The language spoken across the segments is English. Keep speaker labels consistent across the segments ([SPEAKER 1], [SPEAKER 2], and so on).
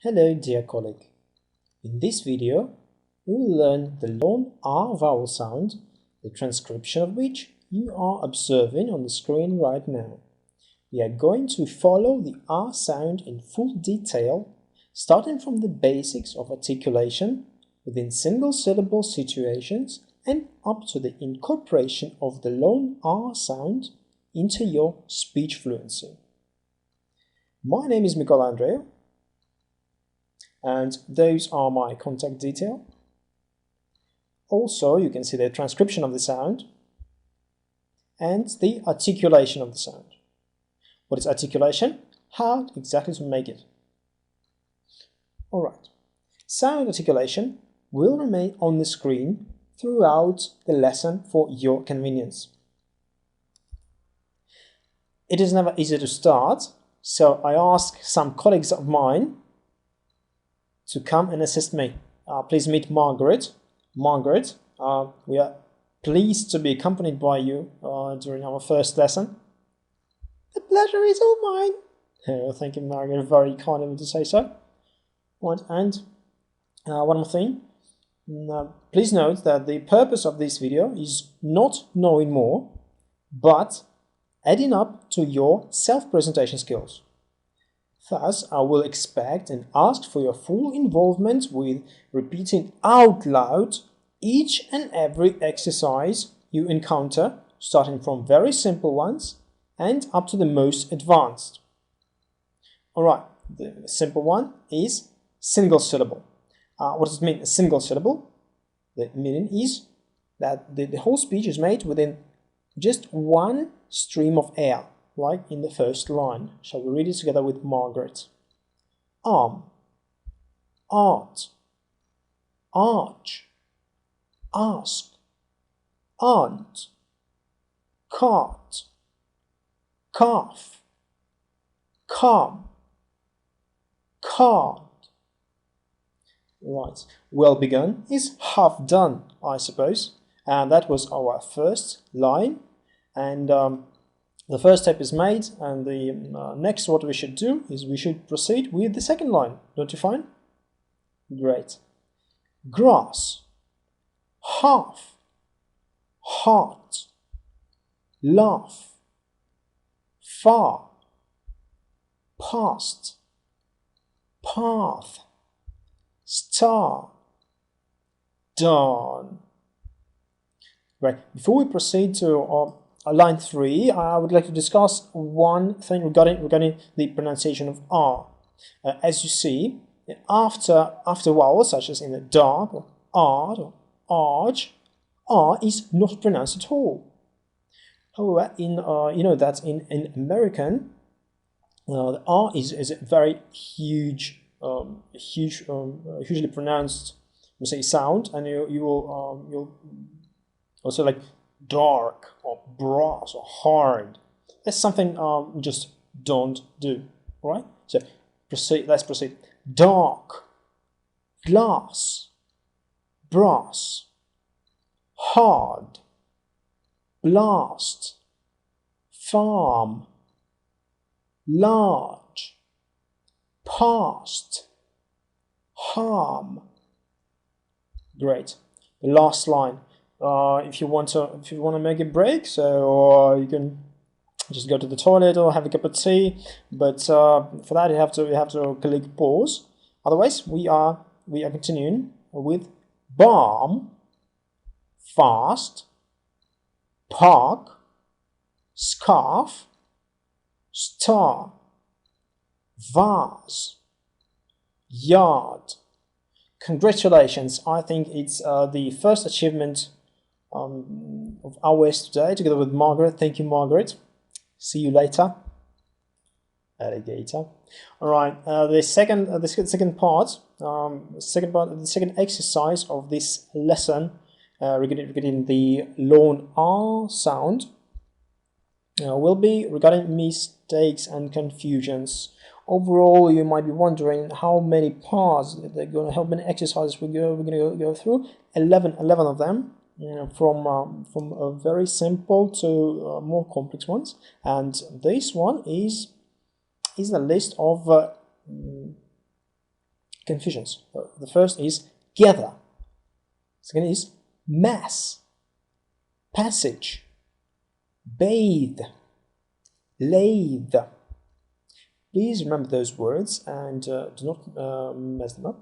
[SPEAKER 1] Hello dear colleague. In this video, we will learn the long R vowel sound, the transcription of which you are observing on the screen right now. We are going to follow the R sound in full detail, starting from the basics of articulation within single-syllable situations and up to the incorporation of the long R sound into your speech fluency. My name is Miguel Andrea, and those are my contact details. Also, you can see the transcription of the sound and the articulation of the sound. What is articulation? How exactly to make it. Alright, sound articulation will remain on the screen throughout the lesson for your convenience. It is never easy to start, so I ask some colleagues of mine to come and assist me. Please meet Margaret. Margaret, we are pleased to be accompanied by you during our first lesson. The pleasure is all mine. Oh, thank you, Margaret. Very kind of you to say so. Right, and one more thing. Please note that the purpose of this video is not knowing more, but adding up to your self-presentation skills. Thus, I will expect and ask for your full involvement with repeating out loud each and every exercise you encounter, starting from very simple ones and up to the most advanced. Alright, the simple one is single syllable. What does it mean, a single syllable? The meaning is that the whole speech is made within just one stream of air, like in the first line. Shall we read it together with Margaret? Arm, art, arch, ask, aunt, cart, calf, calm, card. Right, well begun is half done, I suppose, and that was our first line, and the first step is made, and the next what we should do is we should proceed with the second line. Don't you find? Great. Grass, half, heart, laugh, far, past, path, star, dawn. Right. Before we proceed to line 3, I would like to discuss one thing regarding the pronunciation of R. As you see, after vowels such as in the dark, or art, or arch, R is not pronounced at all. However, in you know that in American, the R is a very huge, hugely pronounced, we say, sound, and you'll also like dark or brass or hard. That's something we just don't do. Alright? So let's proceed. Dark, glass, brass, hard, blast, farm, large, past, harm. Great. The last line. If you want to make a break, so you can just go to the toilet or have a cup of tea. But for that you have to click pause. Otherwise, we are continuing with balm, fast, park, scarf, star, vase, yard. Congratulations! I think it's the first achievement of ours today, together with Margaret. Thank you, Margaret. See you later, alligator. All right, the second part, the second exercise of this lesson regarding the long R sound will be regarding mistakes and confusions. Overall, you might be wondering how many parts, how many exercises we're going to go through. 11 of them. From very simple to more complex ones, and this one is the list of confusions. The first is gather. Second is mass, passage, bathe, lathe. Please remember those words and do not mess them up.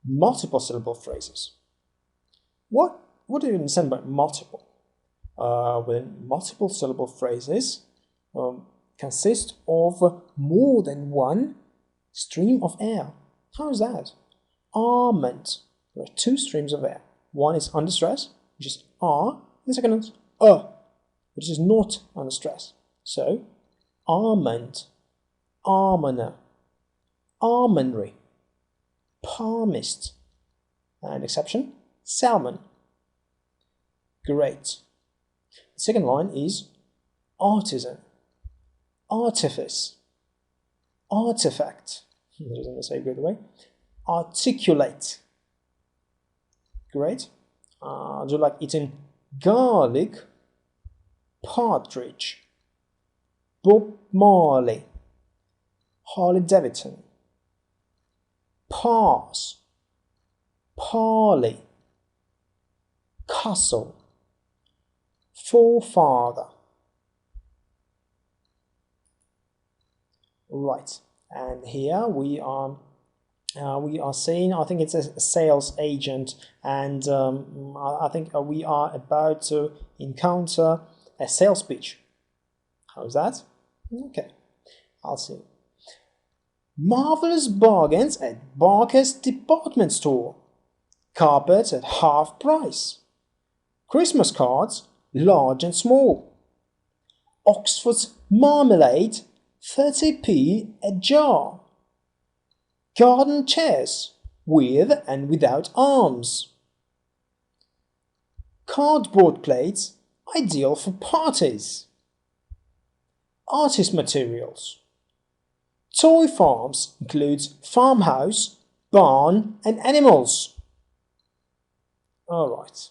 [SPEAKER 1] Multiple syllable phrases. What do you understand by multiple? When multiple syllable phrases consist of more than one stream of air. How is that? Arment. There are two streams of air. One is under stress, which is R, and the second is which is not under stress. So, arment, almoner, almonry, palmist, and exception, salmon. Great. The second line is artisan, artifice, artifact. That doesn't say good way. Articulate. Great. Do you like eating garlic? Partridge. Bob Marley. Harley Davidson. Pass. Parley. Castle. Forefather. Right, and here we are seeing, I think it's a sales agent, and I think we are about to encounter a sales pitch. How's that? Okay, I'll see. Marvelous bargains at Barker's department store. Carpets at half price. Christmas cards, large and small. Oxford's marmalade, 30p a jar. Garden chairs, with and without arms. Cardboard plates, ideal for parties. Artist materials. Toy farms includes farmhouse, barn and animals. Alright,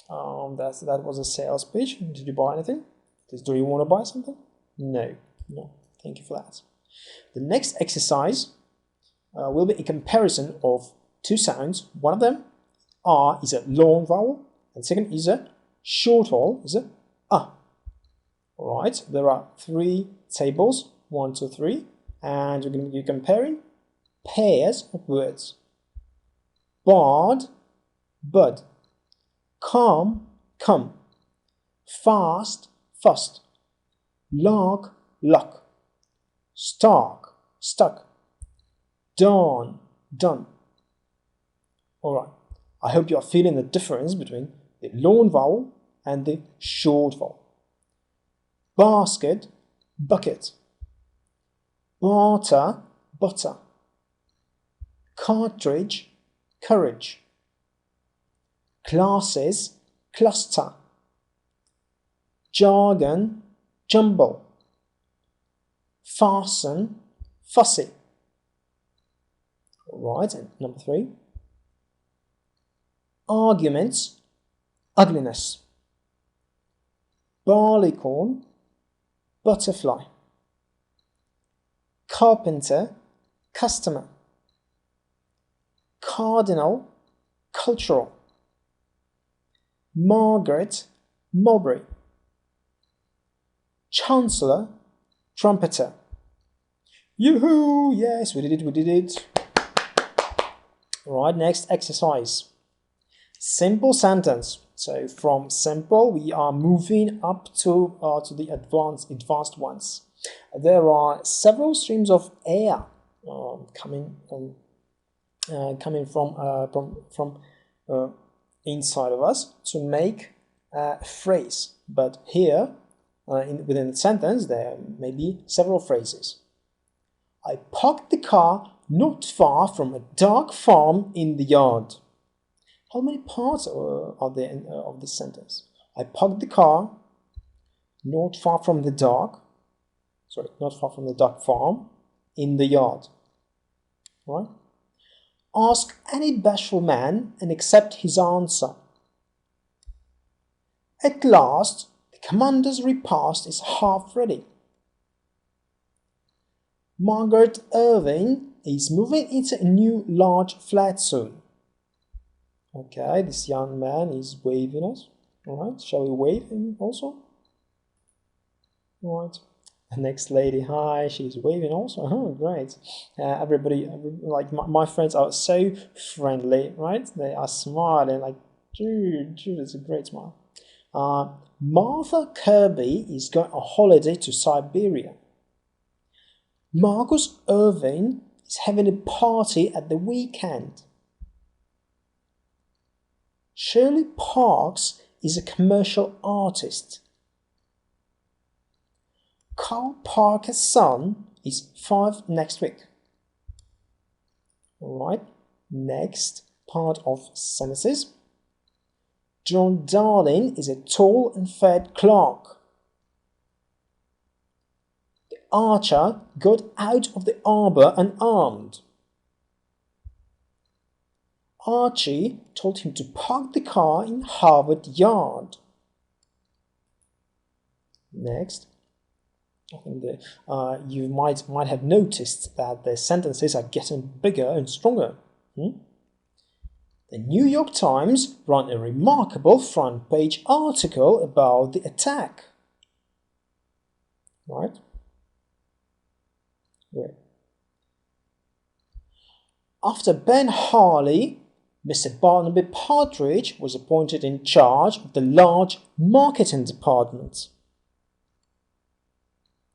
[SPEAKER 1] that was a sales pitch. Did you buy anything? Do you want to buy something? No, thank you for that. The next exercise will be a comparison of two sounds. One of them, R, is a long vowel, and second is a short vowel, is a Alright, there are three tables, 1, 2, 3, and we're going to be comparing pairs of words. Bard, bud. Calm, come. Fast, fust. Lark, luck. Stark, stuck. Dawn, done. Alright, I hope you are feeling the difference between the long vowel and the short vowel. Basket, bucket. Barter, butter. Cartridge, courage. Classes, cluster. Jargon, jumble. Fasten, fussy. Alright, and number 3. Arguments, ugliness. Barleycorn, butterfly. Carpenter, customer. Cardinal, cultural. Margaret, mulberry. Chancellor, trumpeter. Yoo-hoo! Yes, we did it. Alright, next exercise. Simple sentence. So from simple we are moving up to the advanced ones. There are several streams of air coming from inside of us to make a phrase. But here, within the sentence, there may be several phrases. I parked the car not far from a dark farm in the yard. How many parts are there of this sentence? I parked the car not far from the dark farm in the yard. Right? Ask any bashful man and accept his answer. At last, the commander's repast is half ready. Margaret Irving is moving into a new large flat soon. Okay, this young man is waving us. Alright, shall we wave him also? Alright. The next lady, hi, she's waving also. Oh, great. Everybody, like my friends are so friendly, right? They are smiling like, dude, it's a great smile. Martha Kirby is going on holiday to Siberia. Marcus Irving is having a party at the weekend. Shirley Parks is a commercial artist. Carl Parker's son is 5 next week. Alright, next part of sentences. John Darling is a tall and fat clerk. The archer got out of the arbor unarmed. Archie told him to park the car in Harvard Yard. Next, I think you might have noticed that the sentences are getting bigger and stronger. The New York Times ran a remarkable front-page article about the attack. Right? Great. After Ben Harley, Mr. Barnaby Partridge was appointed in charge of the large marketing department.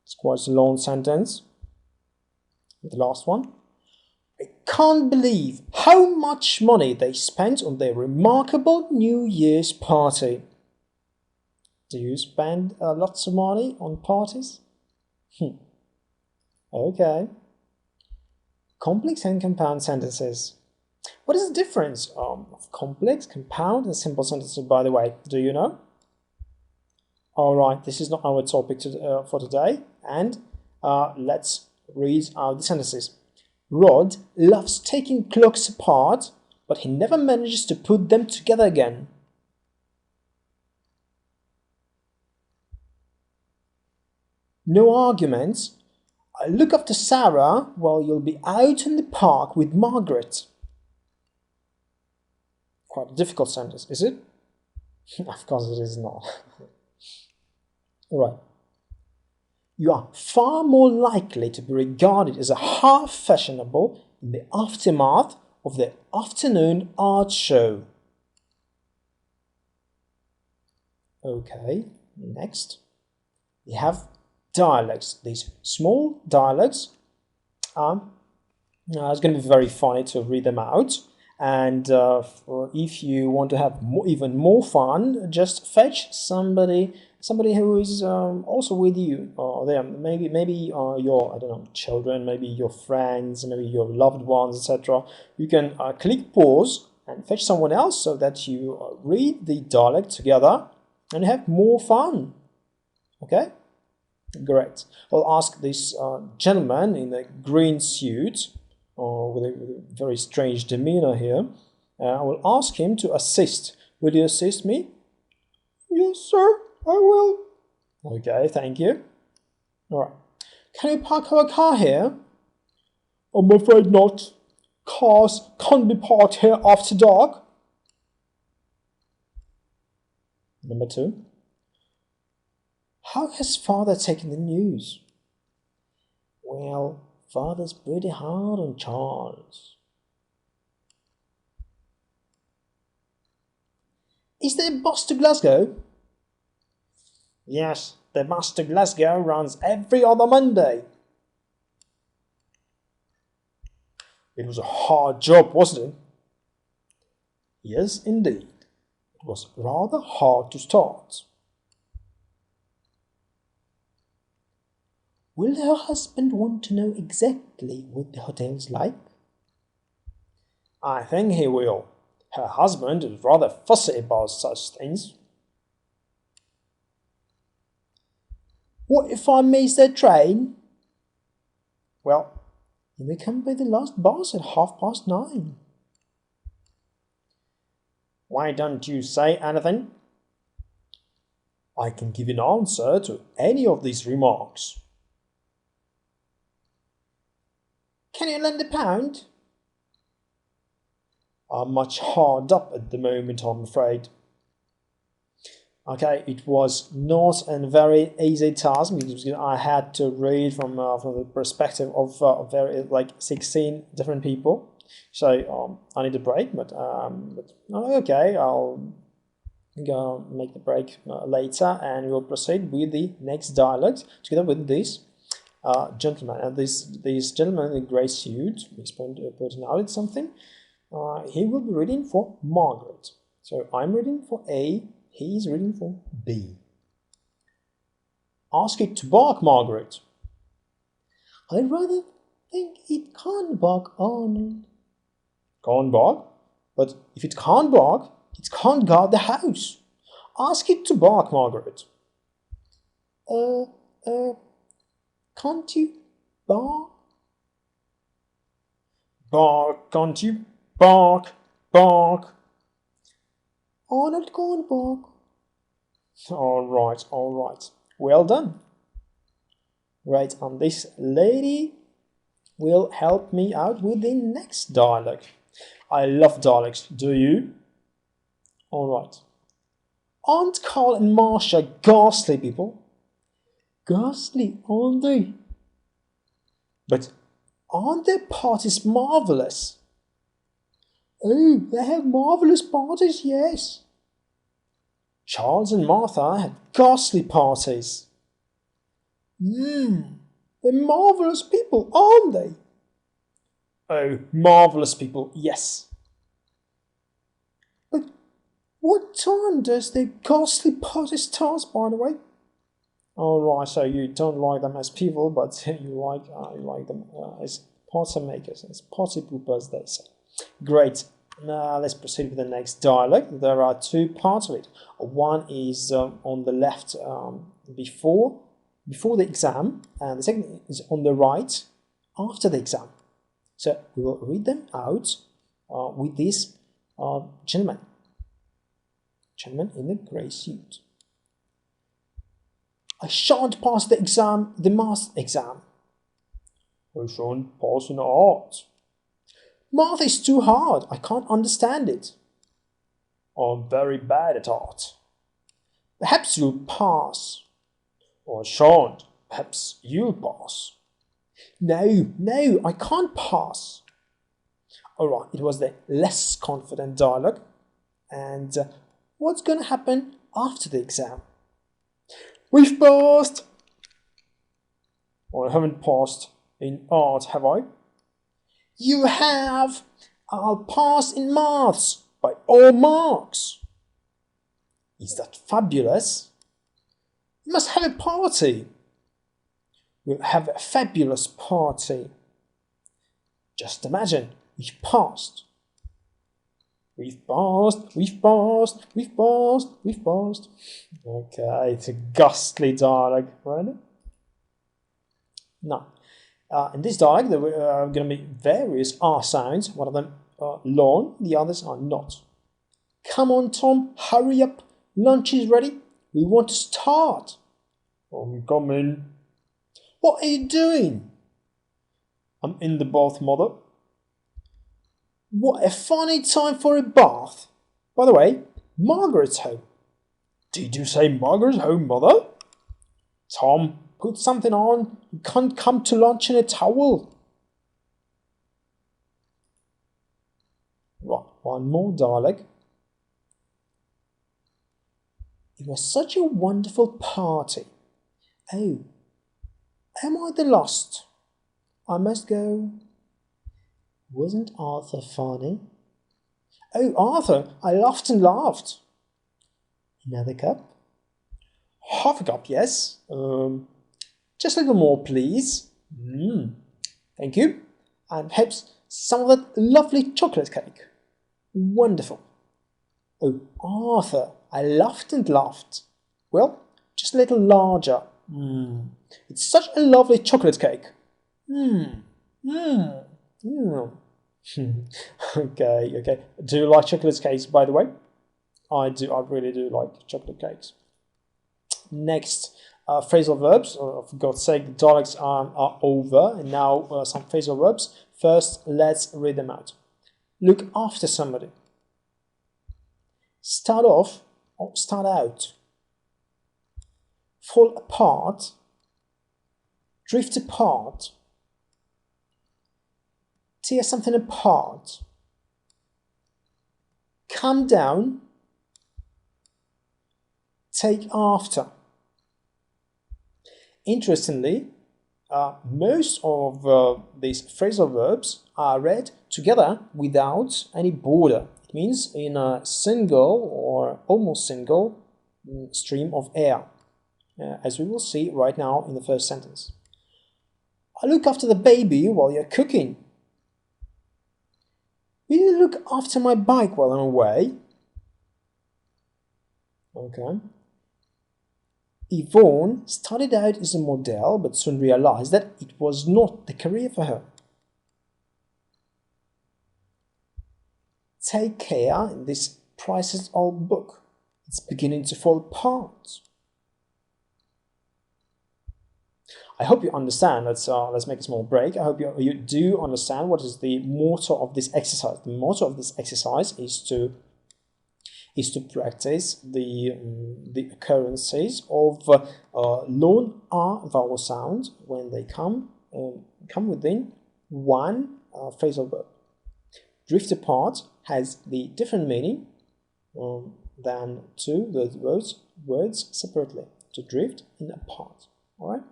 [SPEAKER 1] It's quite a long sentence. The last one. I can't believe how much money they spent on their remarkable New Year's party. Do you spend lots of money on parties? Okay. Complex and compound sentences. What is the difference of complex, compound, and simple sentences, by the way? Do you know? Alright, this is not our topic for today, and let's read the sentences. Rod loves taking clocks apart, but he never manages to put them together again. No arguments. I look after Sarah while you'll be out in the park with Margaret. Quite a difficult sentence, is it? Of course it is not. Alright. You are far more likely to be regarded as a half fashionable in the aftermath of the afternoon art show. Okay, next. We have dialects. These small dialects it's going to be very funny to read them out. And if you want to have even more fun, just fetch somebody who is also with you, or maybe your, I don't know, children, maybe your friends, maybe your loved ones, etc. You can click pause and fetch someone else so that you read the dialect together and have more fun. Okay, great. I'll ask this gentleman in a green suit with a very strange demeanor here. I will ask him to assist. Will you assist me? Yes, sir, I will. Okay, thank you. Alright. Can you park our car here? I'm afraid not. Cars can't be parked here after dark. Number 2. How has father taken the news? Well, father's pretty hard on Charles. Is there a bus to Glasgow? Yes, the bus to Glasgow runs every other Monday. It was a hard job, wasn't it? Yes, indeed. It was rather hard to start. Will her husband want to know exactly what the hotel's like? I think he will. Her husband is rather fussy about such things. What if I miss the train? Well, you may come by the last bus at 9:30. Why don't you say anything? I can give an answer to any of these remarks. Can you lend a pound? I'm much hard up at the moment, I'm afraid. Okay, it was not a very easy task because I had to read from the perspective of very like 16 different people. So I need a break, but okay, I'll go make the break later, and we'll proceed with the next dialogue together with this gentleman. And this gentleman in the grey suit, he's pointing out something. He will be reading for Margaret. So I'm reading for A. He's reading for B. Ask it to bark, Margaret. I rather think it can't bark, Arnold. Can't bark? But if it can't bark, it can't guard the house. Ask it to bark, Margaret. Can't you bark? Bark, can't you? Bark, bark. Arnold can't bark. All right. Well done. Right, and this lady will help me out with the next dialogue. I love dialogues, do you? All right. Aren't Carl and Marcia ghastly people? Ghastly, aren't they? But aren't their parties marvellous? Oh, they have marvellous parties, yes. Charles and Martha had ghastly parties. They're marvellous people, aren't they? Oh, marvellous people, yes. But what time does their ghastly party start, by the way? Alright, so you don't like them as people, but you like them as party makers, as party poopers, they say. Great. Now let's proceed with the next dialogue. There are two parts of it. One is on the left before the exam, and the second is on the right after the exam. So we will read them out with this gentleman in the grey suit. I shan't pass the exam, the math exam. I shan't pass in art. Math is too hard. I can't understand it. I'm very bad at art. Perhaps you'll pass. I shan't. Perhaps you'll pass. No, I can't pass. All right, it was the less confident dialogue. And what's going to happen after the exam? We've passed. I haven't passed in art, have I? You have. I'll pass in maths by all marks. Is that fabulous? We must have a party. We'll have a fabulous party. Just imagine, we've passed. We've passed. Okay, it's a ghastly dialogue, right? Now, in this dialogue, there are going to be various R sounds. One of them are long, the others are not. Come on, Tom, hurry up. Lunch is ready. We want to start. I'm coming. What are you doing? I'm in the bath, Mother. What a funny time for a bath. By the way, Margaret's home. Did you say Margaret's home, Mother? Tom, put something on. You can't come to lunch in a towel. Right, one more dialogue. It was such a wonderful party. Oh, am I the lost? I must go. Wasn't Arthur funny? Oh, Arthur, I laughed and laughed. Another cup? Half a cup, yes. Just a little more, please. Thank you. And perhaps some of that lovely chocolate cake. Wonderful. Oh, Arthur, I laughed and laughed. Well, just a little larger. It's such a lovely chocolate cake. Okay. Do you like chocolate cakes, by the way? I do. I really do like chocolate cakes. Next phrasal verbs. For God's sake, the dialects are over, and now some phrasal verbs. First, let's read them out. Look after somebody. Start off or start out. Fall apart. Drift apart. Tear something apart. Come down. Take after. Interestingly, most of these phrasal verbs are read together without any border. It means in a single or almost single stream of air, as we will see right now in the first sentence. I look after the baby while you're cooking. Will you look after my bike while I'm away? Okay. Yvonne started out as a model but soon realized that it was not the career for her. Take care, this priceless old book. It's beginning to fall apart. I hope you understand. Let's make a small break. I hope you do understand what is the motto of this exercise. The motto of this exercise is to practice the occurrences of long R vowel sounds when they come within one phrasal verb. Drift apart has the different meaning than to the words separately. To drift and apart. All right.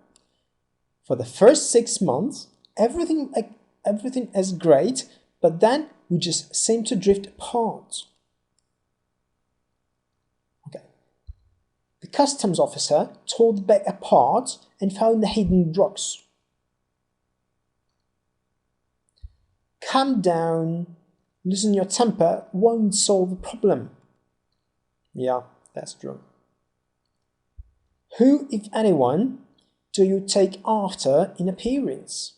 [SPEAKER 1] For the first 6 months, everything is great, but then we just seem to drift apart. Okay. The customs officer tore the bag apart and found the hidden drugs. Calm down, losing your temper won't solve the problem. Yeah, that's true. Who, if anyone, do you take after in appearance?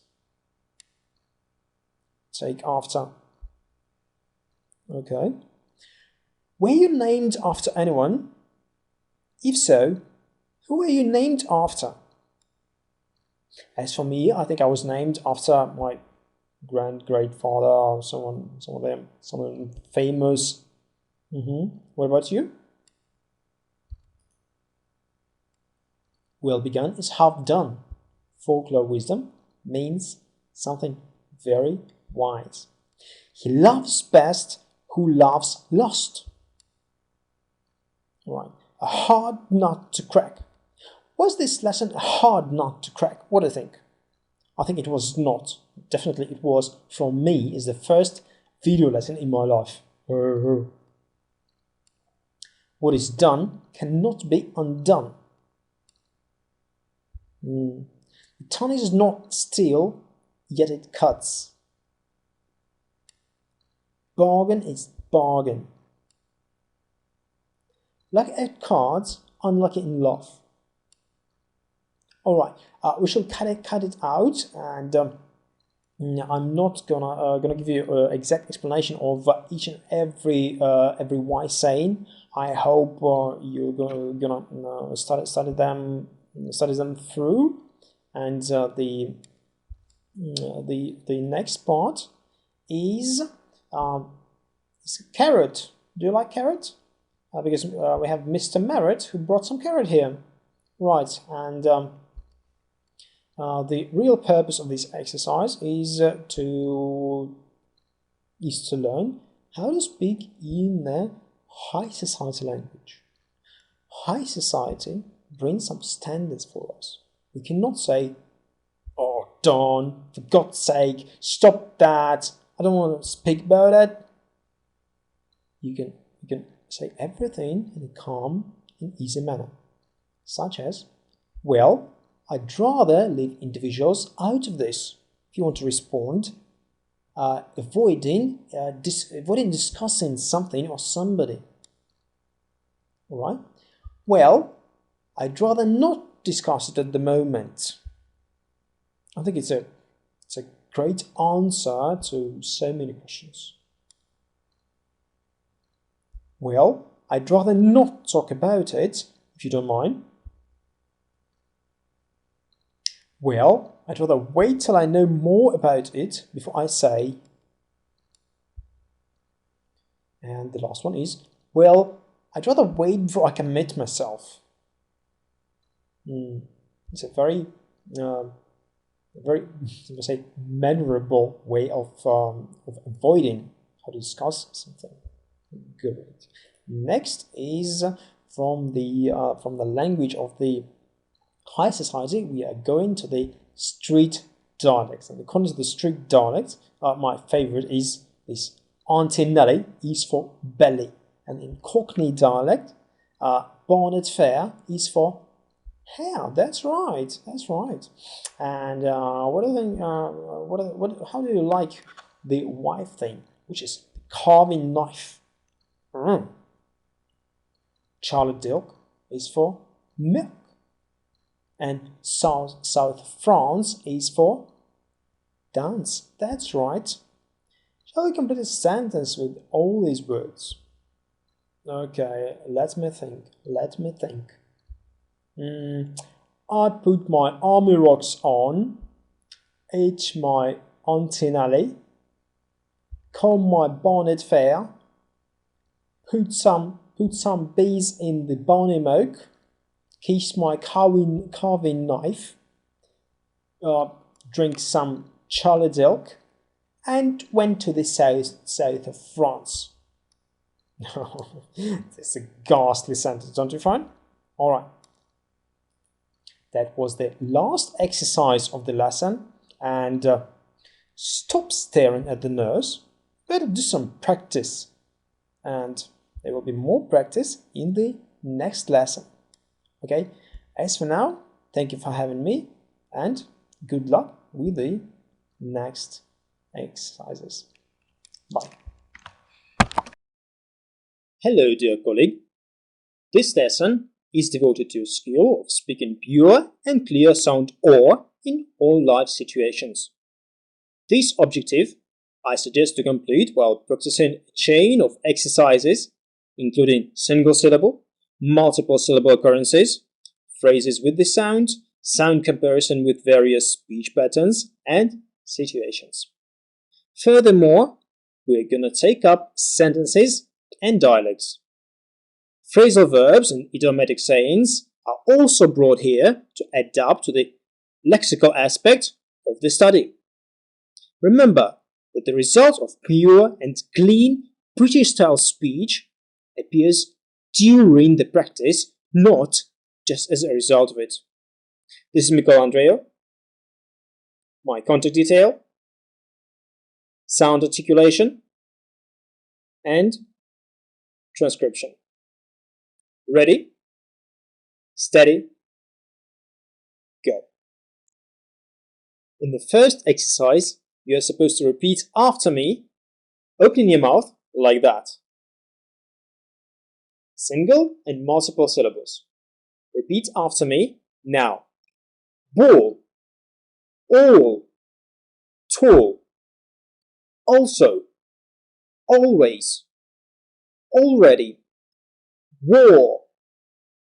[SPEAKER 1] Take after. Okay. Were you named after anyone? If so, who were you named after? As for me, I think I was named after my great-grandfather or someone famous. What about you? Well begun is half done. Folklore wisdom means something very wise. He loves best who loves lost. Right. A hard nut to crack. Was this lesson a hard nut to crack? What do you think? I think it was not. Definitely it was, for me, is the first video lesson in my life. What is done cannot be undone. The tongue is not steel, yet it cuts. Bargain is bargain. Lucky at cards, unlucky in love. Alright, we shall cut it out, and I'm not gonna give you an exact explanation of each and every wise saying. I hope you're gonna study them through, and the next part is carrot. Do you like carrot? Because we have Mr. Merritt who brought some carrot here, right? And the real purpose of this exercise is to learn how to speak in a high society language. High society brings some standards for us. We cannot say, "Oh, Don, for God's sake, stop that! I don't want to speak about it." You can say everything in a calm and easy manner, such as, "Well, I'd rather leave individuals out of this." If you want to respond, avoiding discussing something or somebody. All right. Well, I'd rather not discuss it at the moment. I think it's a great answer to so many questions. Well, I'd rather not talk about it, if you don't mind. Well, I'd rather wait till I know more about it before I say. And the last one is, well, I'd rather wait before I commit myself. It's a very, let's say, memorable way of avoiding how to discuss something. Good. Next is from the language of the high society. We are going to the street dialects, and according to the street dialects, my favorite is this. Auntie Nelly is for belly, and in Cockney dialect, bonnet fair is for hair. That's right. That's right. And what do you think? How do you like the wife thing, which is carving knife? Charlotte Dilk is for milk, and South France is for dance. That's right. Shall we complete a sentence with all these words? Okay, let me think. I put my army rocks on, ate my Auntie Nelly, comb my bonnet fair, put some bees in the bonny moke, kiss my carving knife, drink some Charlie Dilk, and went to the south of France. This is a ghastly sentence, don't you find? All right. That was the last exercise of the lesson, and stop staring at the nurse. Better do some practice, and there will be more practice in the next lesson. Okay, as for now, thank you for having me, and good luck with the next exercises. Bye. Hello, dear colleague. This lesson is devoted to the skill of speaking pure and clear sound OR in all life situations. This objective I suggest to complete while practicing a chain of exercises, including single-syllable, multiple-syllable occurrences, phrases with the sound comparison with various speech patterns and situations. Furthermore, we're going to take up sentences and dialects. Phrasal verbs and idiomatic sayings are also brought here to adapt to the lexical aspect of the study. Remember that the result of pure and clean British-style speech appears during the practice, not just as a result of it. This is Michael Andreo. My contact detail, sound articulation, and transcription. Ready, steady, go. In the first exercise, you are supposed to repeat after me, opening your mouth like that. Single and multiple syllables. Repeat after me now. Ball, all, tall, also, always, already, war,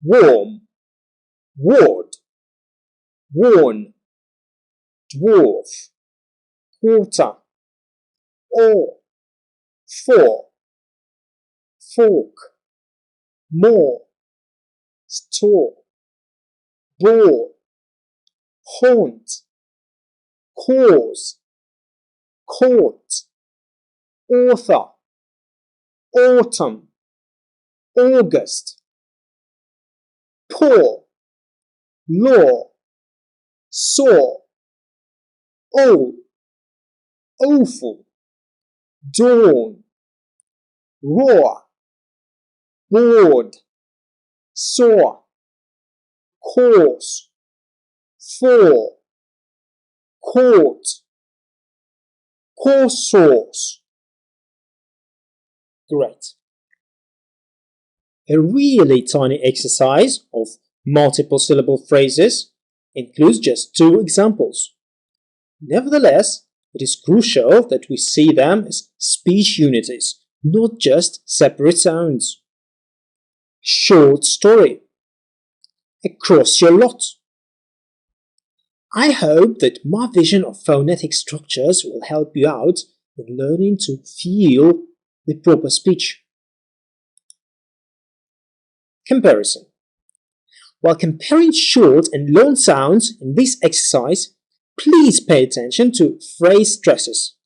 [SPEAKER 1] warm, ward, worn, dwarf, quarter, or, for, fork, more, store, bore, haunt, cause, court, author, autumn, August, poor, law, saw, old, awful, dawn, roar, bored, saw, course, for, court, course source. Great. A really tiny exercise of multiple syllable phrases includes just 2 examples. Nevertheless, it is crucial that we see them as speech unities, not just separate sounds. Short story. Across your lot. I hope that my vision of phonetic structures will help you out in learning to feel the proper speech. Comparison. While comparing short and long sounds in this exercise, please pay attention to phrase stresses.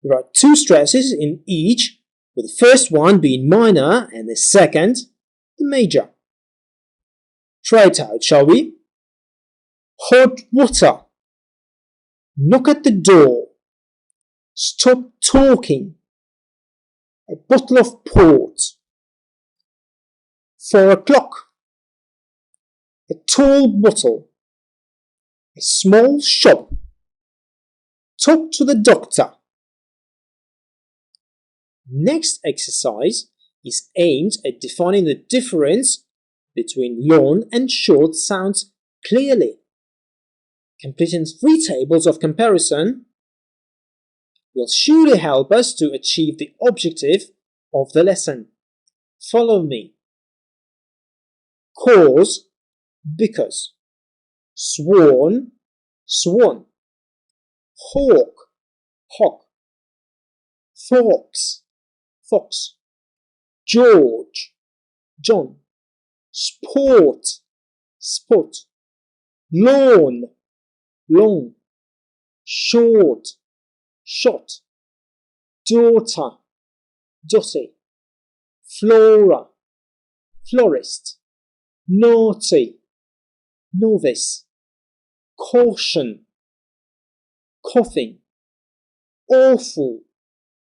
[SPEAKER 1] There are 2 stresses in each, with the first one being minor and the second the major. Try it out, shall we? Hot water. Knock at the door. Stop talking. A bottle of port. 4 o'clock. A tall bottle. A small shop. Talk to the doctor. Next exercise is aimed at defining the difference between long and short sounds clearly. Completing 3 tables of comparison will surely help us to achieve the objective of the lesson. Follow me. Cause, because. Swan, swan. Hawk, hawk. Fox, fox. George, John. Sport, sport. Lawn, lawn. Short, shot. Daughter, dotty. Flora, florist. Naughty, novice. Caution, coughing. Awful,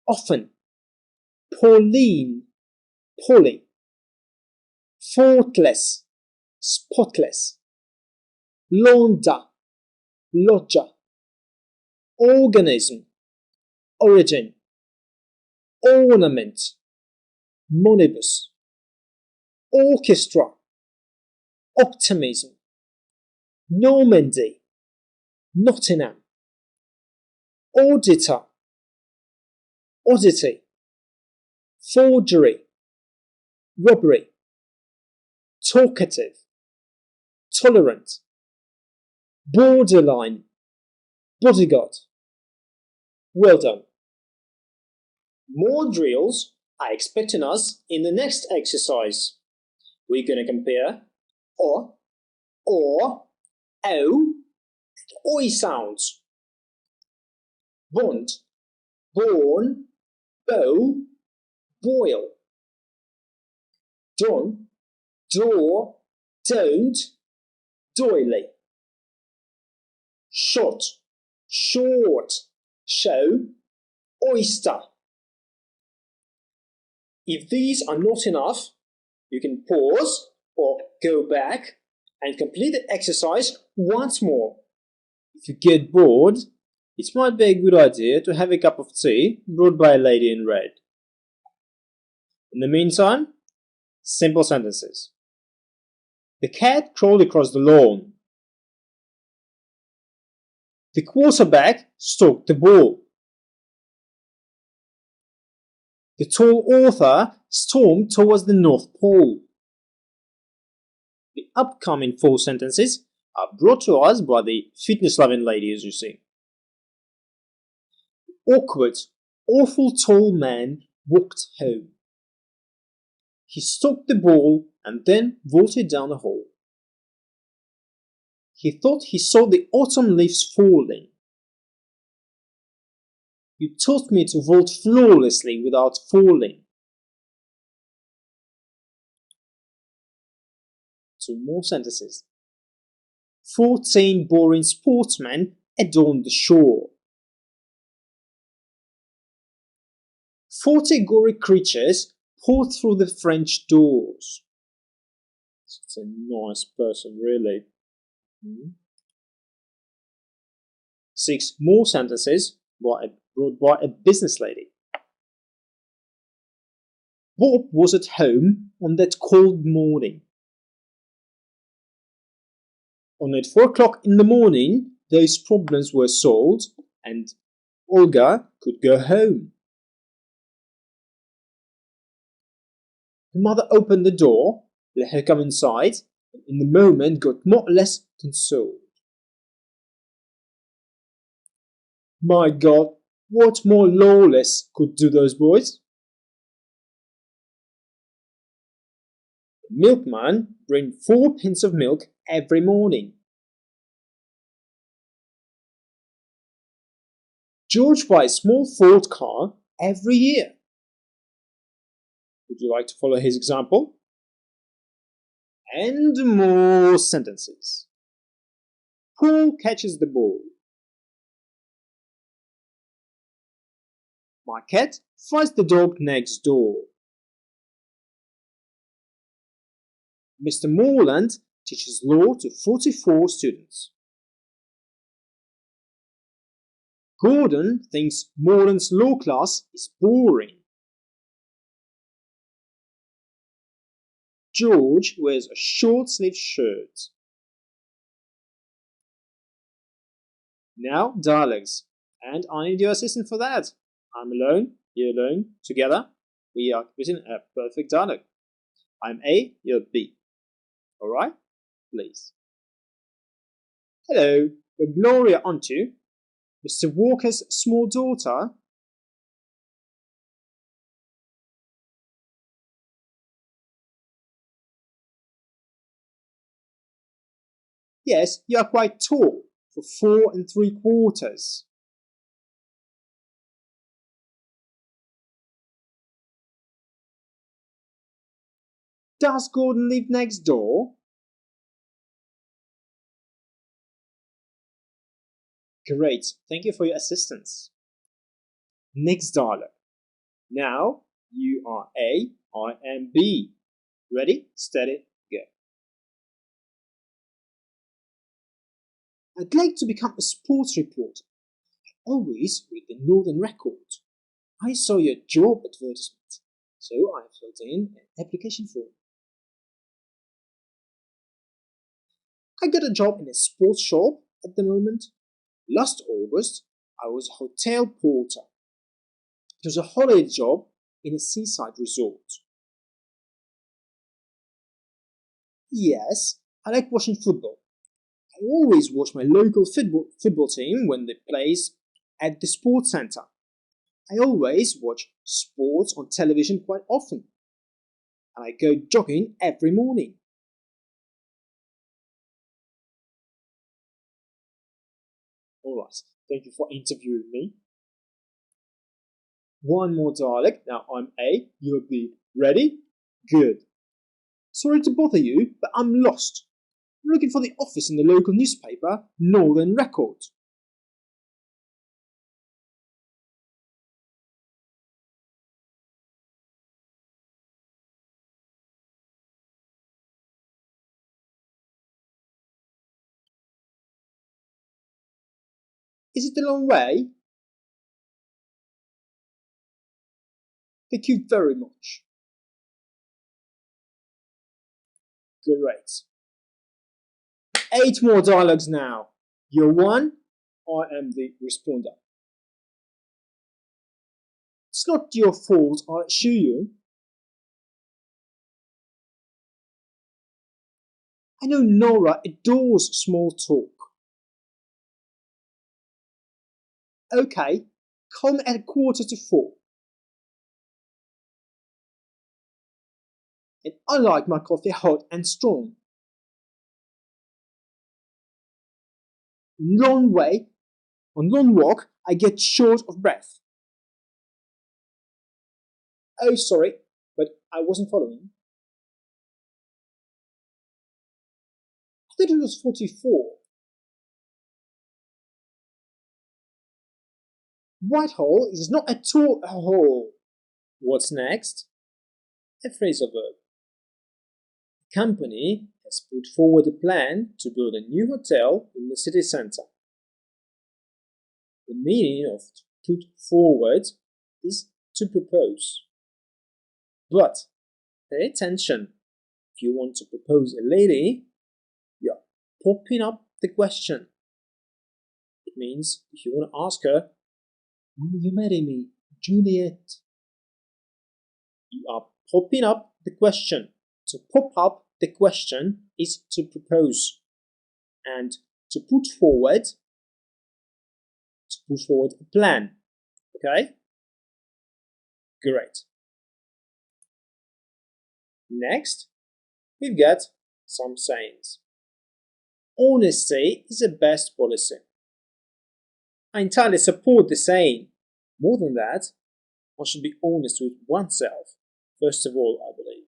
[SPEAKER 1] often. Pauline, Polly. Faultless, spotless. Launder, lodger. Organism, origin. Ornament, monibus. Orchestra, optimism. Normandy, Nottingham. Auditor, oddity. Forgery, robbery. Talkative, tolerant. Borderline, bodyguard. Well done. More drills are expecting us in the next exercise. We're going to compare O, O, and OI sounds. Bond, born, bow, boil. Don, door, don't, doily. Shot, short, show, oyster. If these are not enough, you can pause or go back and complete the exercise once more. If you get bored, it might be a good idea to have a cup of tea brought by a lady in red. In the meantime, simple sentences. The cat crawled across the lawn. The quarterback stalked the ball. The tall author stormed towards the North Pole. The upcoming 4 sentences are brought to us by the fitness-loving lady, as you see. Awkward, awful tall man walked home. He stalked the ball and then vaulted down the hall. He thought he saw the autumn leaves falling. You taught me to vault flawlessly without falling. 2 more sentences. 14 boring sportsmen adorned the shore. 40 gory creatures poured through the French doors. It's a nice person, really. 6 more sentences brought by a business lady. Bob was at home on that cold morning. Only at 4 o'clock in the morning, those problems were solved and Olga could go home. Her mother opened the door, let her come inside, and in the moment got more or less consoled. My God, what more lawless could do those boys? The milkman brings 4 pints of milk every morning. George buys a small Ford car every year. Would you like to follow his example? And more sentences. Paul catches the ball. My cat fights the dog next door. Mr. Morland teaches law to 44 students. Gordon thinks Morland's law class is boring. George wears a short-sleeved shirt. Now dialogues, and I need your assistance for that. I'm alone, you're alone, together we are creating a perfect dialogue. I'm A, you're B. Alright? Please. Hello, you're Gloria, aren't you? Mr. Walker's small daughter? Yes, you are quite tall for 4 3/4. Does Gordon live next door? Great, thank you for your assistance. Next dialogue. Now you are A, I am B. Ready, steady, go. I'd like to become a sports reporter. I always read the Northern Record. I saw your job advertisement, so I filled in an application form. I got a job in a sports shop at the moment. Last August, I was a hotel porter. It was a holiday job in a seaside resort. Yes, I like watching football. I always watch my local football team when they play at the sports centre. I always watch sports on television quite often. And I go jogging every morning. Alright, thank you for interviewing me. One more dialogue. Now I'm A, you're B. Ready? Good. Sorry to bother you, but I'm lost. I'm looking for the office in the local newspaper, Northern Record. Is it a long way? Thank you very much. Great. 8 more dialogues now. You're 1, I am the responder. It's not your fault, I assure you. I know Nora adores small talk. Okay, call me at 3:45. And I like my coffee hot and strong. On long walk, I get short of breath. Oh, sorry, but I wasn't following. I thought it was 44. Whitehall is not at all a hall. What's next? A phrasal verb. The company has put forward a plan to build a new hotel in the city centre. The meaning of put forward is to propose. But pay attention. If you want to propose a lady, you're popping up the question. It means if you want to ask her, will you marry me, Juliet? You are popping up the question. To pop up the question is to propose. And to put forward put forward a plan. Okay? Great. Next, we've got some sayings. Honesty is the best policy. I entirely support the saying. More than that, one should be honest with oneself, first of all, I believe.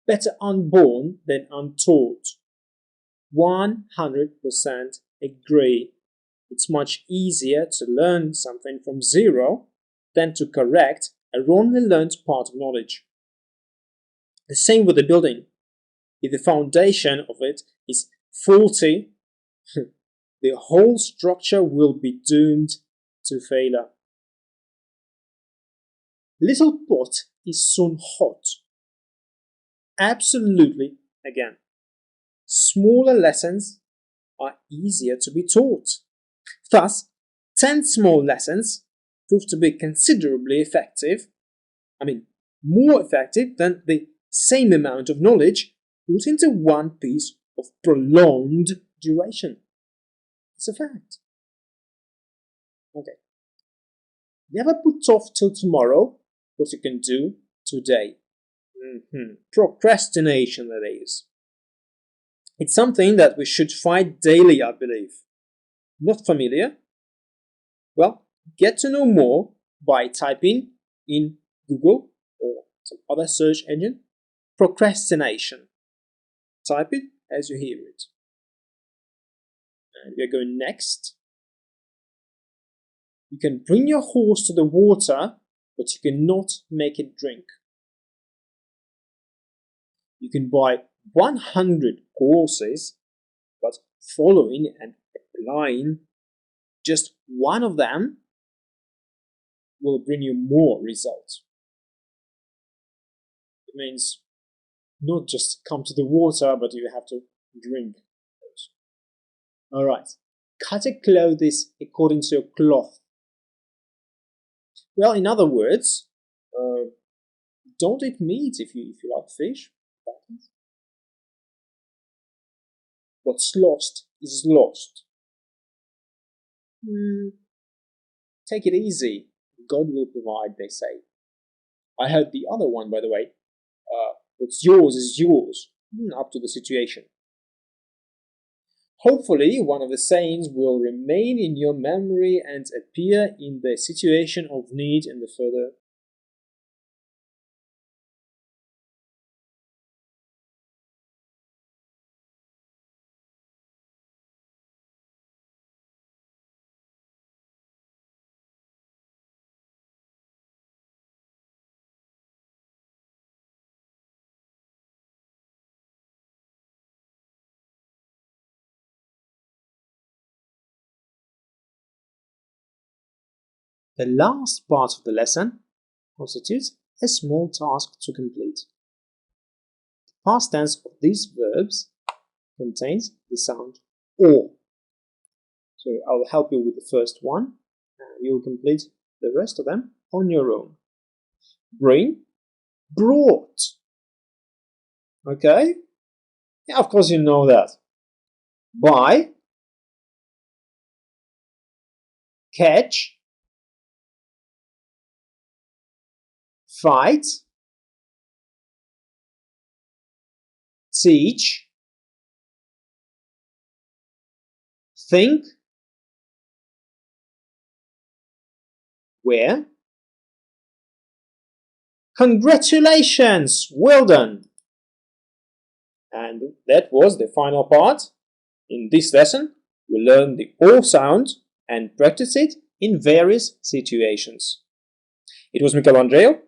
[SPEAKER 1] Better unborn than untaught. 100% agree. It's much easier to learn something from zero than to correct a wrongly learned part of knowledge. The same with the building. If the foundation of it is faulty, the whole structure will be doomed to failure. Little pot is soon hot. Absolutely, again. Smaller lessons are easier to be taught. Thus, 10 small lessons prove to be considerably effective. More effective than the same amount of knowledge put into one piece of prolonged duration. It's a fact. Okay. Never put off till tomorrow what you can do today. Procrastination, that is. It's something that we should fight daily, I believe. Not familiar? Well, get to know more by typing in Google or some other search engine, procrastination. Type it as you hear it. And we're going next. You can bring your horse to the water, but you cannot make it drink. You can buy 100 courses, but following and applying just one of them will bring you more results. It means not just come to the water, but you have to drink those. Alright, cut your clothes according to your cloth. Well, in other words, don't eat meat if you like fish. What's lost is lost. Take it easy. God will provide, they say. I heard the other one, by the way. What's yours is yours, up to the situation. Hopefully, one of the sayings will remain in your memory and appear in the situation of need in the further. The last part of the lesson constitutes a small task to complete. The past tense of these verbs contains the sound or. So I'll help you with the first one, and you will complete the rest of them on your own. Bring, brought. Okay? Yeah, of course you know that. Buy, catch, fight, teach, think, wear. Congratulations! Well done! And that was the final part. In this lesson, we learned the O sound and practice it in various situations. It was Michael Andreo.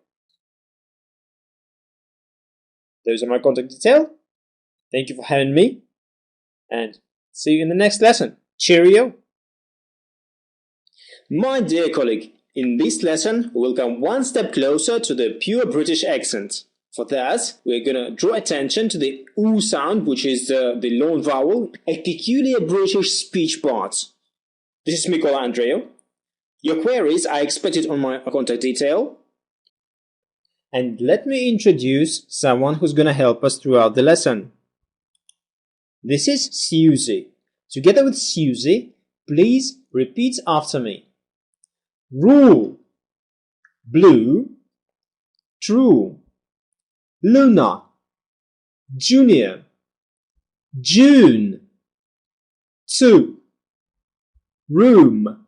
[SPEAKER 1] Those are my contact details. Thank you for having me, and see you in the next lesson. Cheerio! My dear colleague, in this lesson, we'll come one step closer to the pure British accent. For that, we're going to draw attention to the oo sound, which is the lone vowel, a peculiar British speech part. This is Michael Andreo. Your queries are expected on my contact detail. And let me introduce someone who's going to help us throughout the lesson. This is Susie. Together with Susie, please repeat after me. Rule, blue, true, Luna, junior, June, 2, room,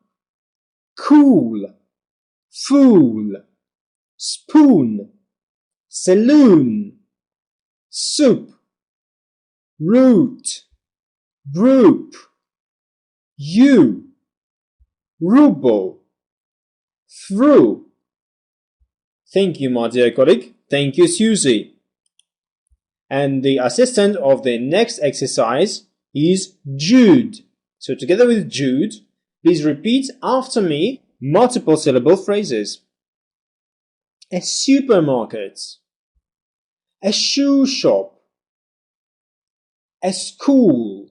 [SPEAKER 1] cool, fool, spoon, saloon, soup, root, group, you, ruble, through. Thank you, my dear colleague. Thank you, Susie. And the assistant of the next exercise is Jude. So together with Jude, please repeat after me multiple syllable phrases. A supermarket, a shoe shop, a school,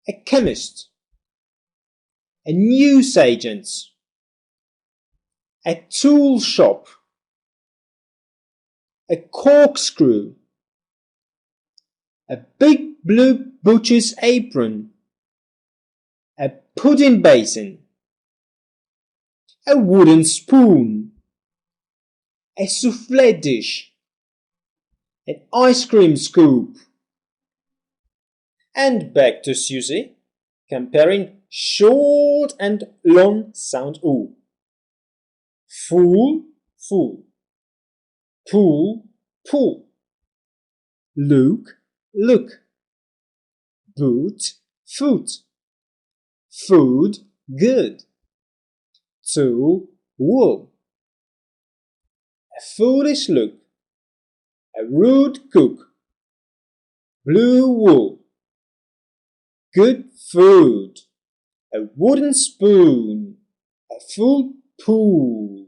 [SPEAKER 1] a chemist, a newsagent, a tool shop, a corkscrew, a big blue butcher's apron, a pudding basin, a wooden spoon, a souffle dish, an ice cream scoop. And back to Susie, comparing short and long sound O. Fool, fool. Pool, pull. Look, look. Boot, foot. Food, good. Tool, wool. A foolish look. A rude cook. Blue wool. Good food. A wooden spoon. A full pool.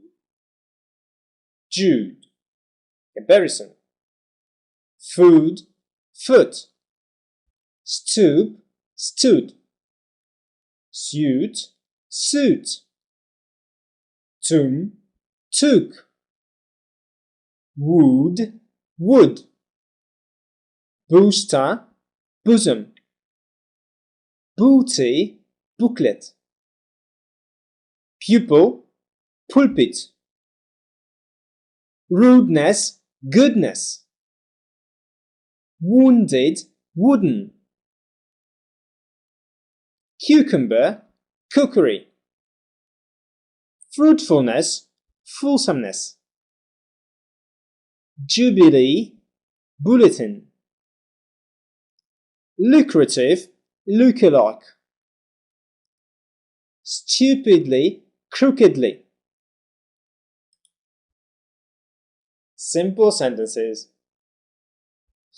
[SPEAKER 1] Jude. Comparison. Food, foot. Stoop, stood. Suit, suit. Tomb, took. Wood, wood. Booster, bosom. Booty, booklet. Pupil, pulpit. Rudeness, goodness. Wounded, wooden. Cucumber, cookery. Fruitfulness, fulsomeness. Jubilee, bulletin. Lucrative, lookalike. Stupidly, crookedly. Simple sentences.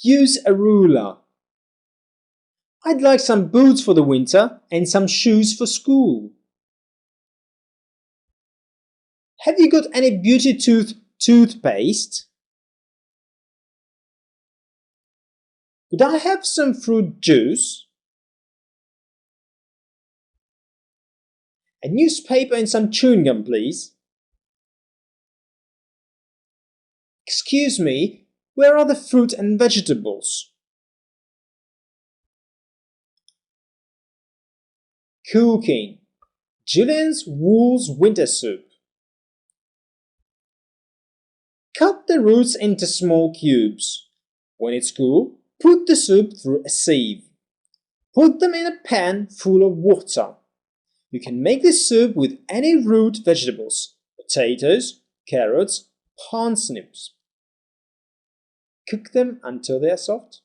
[SPEAKER 1] Use a ruler. I'd like some boots for the winter and some shoes for school. Have you got any beauty toothpaste? Could I have some fruit juice? A newspaper and some chewing gum, please. Excuse me, where are the fruit and vegetables? Cooking. Julian's wool's winter soup. Cut the roots into small cubes. When it's cool, put the soup through a sieve. Put them in a pan full of water. You can make this soup with any root vegetables, potatoes, carrots, parsnips. Cook them until they are soft.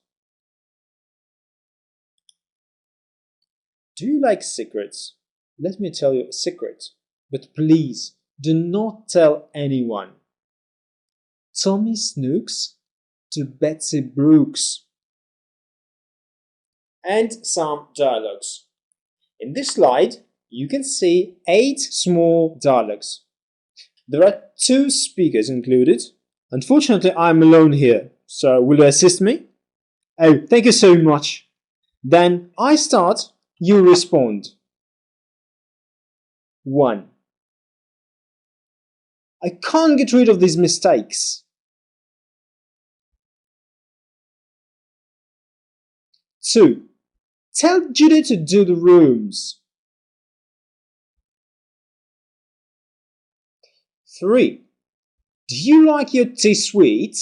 [SPEAKER 1] Do you like secrets? Let me tell you a secret, but please do not tell anyone. Tommy Snooks to Betsy Brooks. And some dialogues. In this slide, you can see 8 small dialogues. There are 2 speakers included. Unfortunately, I'm alone here, so will you assist me? Oh, thank you so much. Then I start, you respond. 1. I can't get rid of these mistakes. 2. Tell Judy to do the rooms. 3. Do you like your tea sweet?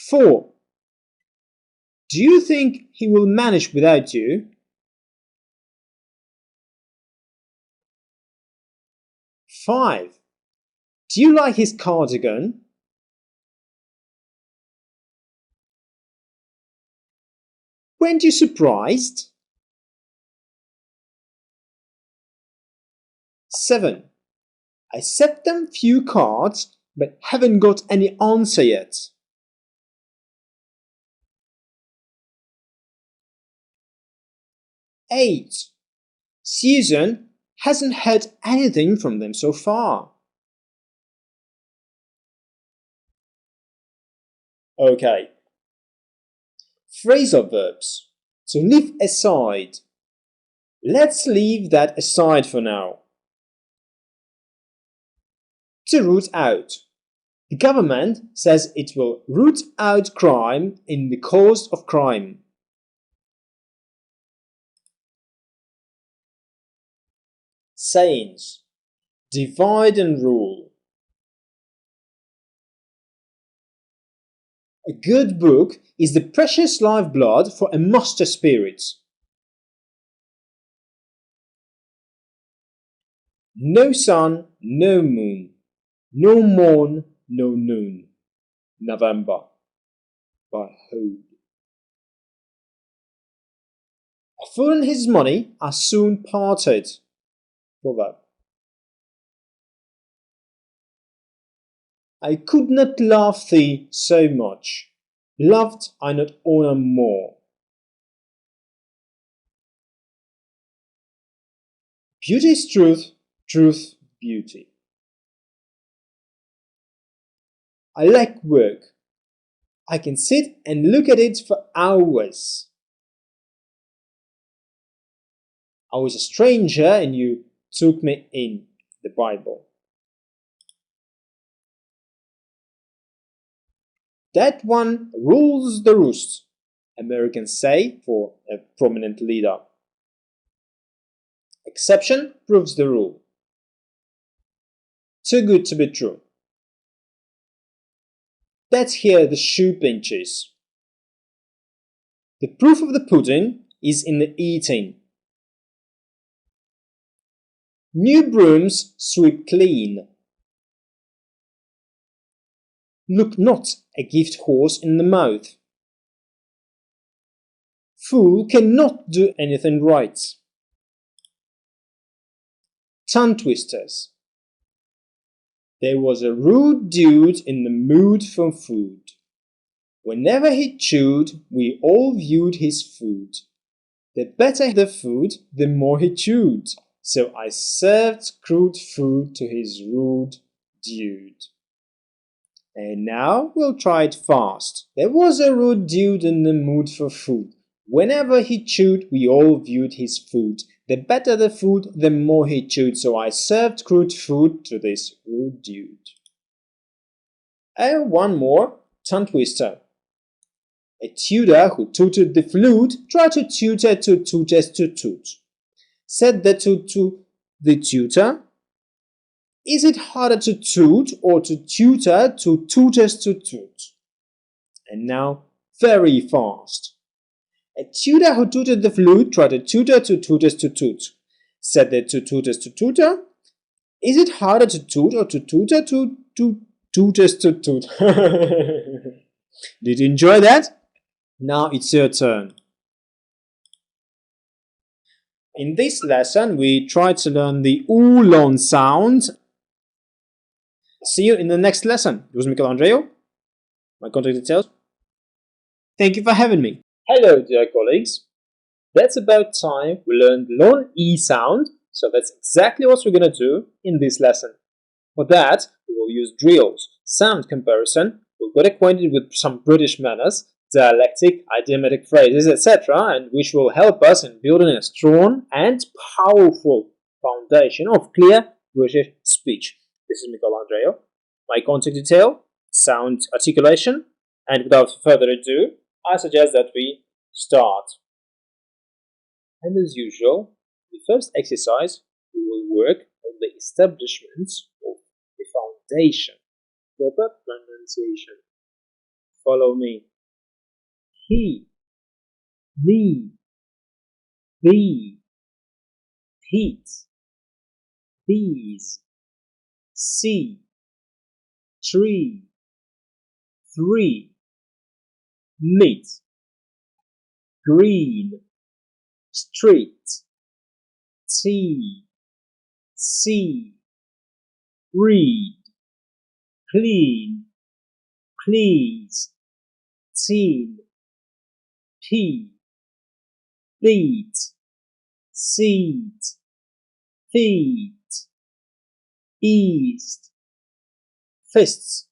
[SPEAKER 1] 4. Do you think he will manage without you? 5. Do you like his cardigan? 'Weren't you surprised? 7. I sent them few cards, but haven't got any answer yet. 8. Susan hasn't heard anything from them so far. Okay. Phrasal verbs. To leave aside. Let's leave that aside for now. To root out. The government says it will root out crime in the cause of crime. Sayings. Divide and rule. A good book is the precious lifeblood for a master spirit. No sun, no moon. No morn, no noon. November. By Hode. A fool and his money are soon parted. Proverb. I could not love thee so much. Loved I not honour more. Beauty is truth, truth beauty. I like work. I can sit and look at it for hours. I was a stranger and you took me in. The Bible. That one rules the roost, Americans say for a prominent leader. Exception proves the rule. Too good to be true. That's here the shoe pinches. The proof of the pudding is in the eating. New brooms sweep clean. Look not a gift horse in the mouth. Fool cannot do anything right. Tongue twisters. There was a rude dude in the mood for food. Whenever he chewed, we all viewed his food. The better the food, the more he chewed. So I served crude food to his rude dude. And now we'll try it fast. There was a rude dude in the mood for food. Whenever he chewed, we all viewed his food. The better the food, the more he chewed. So I served crude food to this rude dude. And one more tongue twister. A tutor who tutored the flute tried to tutor two tutors to toot. Said the toot to the tutor, is it harder to toot or to tutor two tutors to toot? And now, very fast. A tutor who tutored the flute tried to tutor two tutors to toot. Said the two tutors to tutor, is it harder to toot or to tutor two tutors to toot? Did you enjoy that? Now it's your turn. In this lesson, we try to learn the oolong sound. See you in the next lesson. It was Michelangelo. My contact details. Thank you for having me. Hello, dear colleagues. That's about time we learned the long E sound, so that's exactly what we're going to do in this lesson. For that, we will use drills, sound comparison, we'll get acquainted with some British manners, dialectic, idiomatic phrases, etc., and which will help us in building a strong and powerful foundation of clear British speech. This is Michelangelo. My contact detail, sound articulation. And without further ado, I suggest that we start. And as usual, the first exercise, we will work on the establishment of the foundation, proper pronunciation. Follow me. He, me, thee, heat, these, see, tree, three, meet, green, street, tea, see, read, clean, please, teen, pea, beat, seed, feet, east, fists,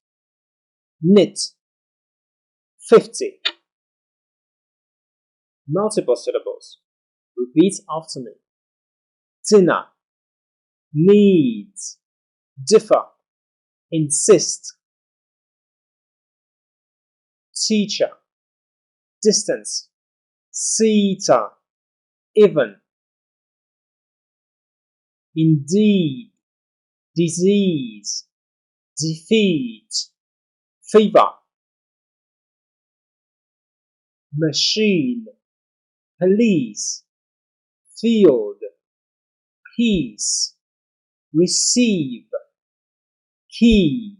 [SPEAKER 1] knit, 50. Multiple syllables. Repeat after me. Dinner, needs, differ, insist, teacher, distance, seater, even, indeed, disease, defeat, fever, machine, police, field, peace, receive, key.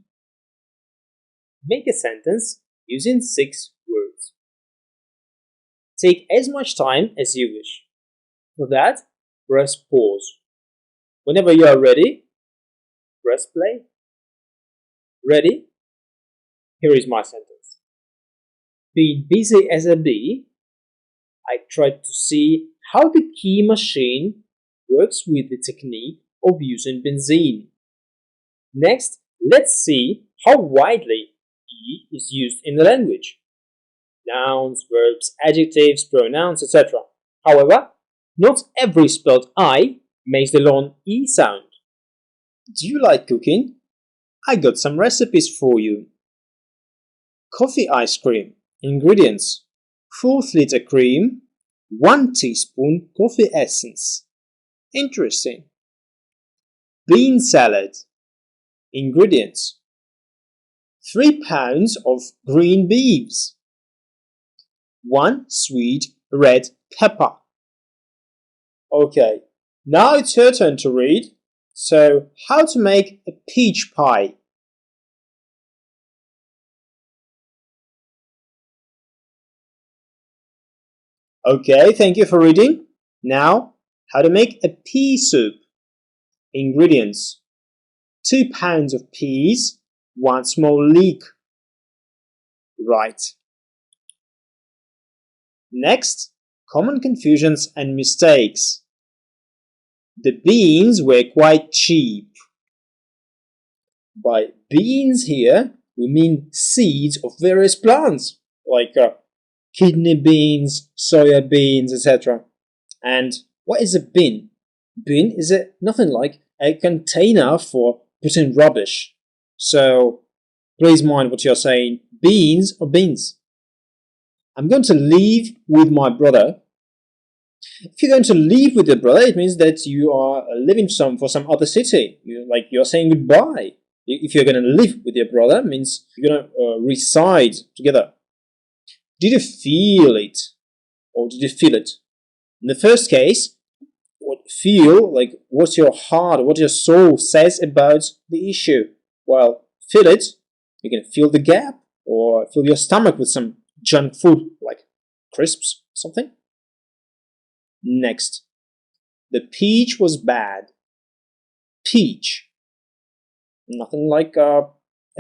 [SPEAKER 1] Make a sentence using 6 words. Take as much time as you wish. For that, press pause. Whenever you are ready, press play. Ready? Here is my sentence. Being busy as a bee, I tried to see how the key machine works with the technique of using benzene. Next, let's see how widely E is used in the language. Nouns, verbs, adjectives, pronouns, etc. However, not every spelled I makes the long E sound. Do you like cooking? I got some recipes for you. Coffee ice cream. Ingredients: 1/4 liter cream, 1 teaspoon coffee essence. Interesting. Bean salad. Ingredients: 3 pounds of green beans, 1 sweet red pepper. Okay, now it's your turn to read. So, how to make a peach pie? Okay, thank you for reading. Now, how to make a pea soup? Ingredients: 2 pounds of peas, 1 small leek. Right. Next, common confusions and mistakes. The beans were quite cheap. By beans here, we mean seeds of various plants, like kidney beans, soya beans, etc. And what is a bin? Bin is nothing like a container for putting rubbish. So please mind what you're saying, beans or bins. I'm going to leave with my brother. If you're going to leave with your brother, it means that you are leaving for some other city. You're saying goodbye. If you're going to live with your brother, it means you're going to reside together. Did you feel it? Or did you feel it? In the first case, feel, like what your heart, what your soul says about the issue. Well, feel it, you can fill the gap, or fill your stomach with some junk food, like crisps or something. Next, the peach was bad. Peach. Nothing like a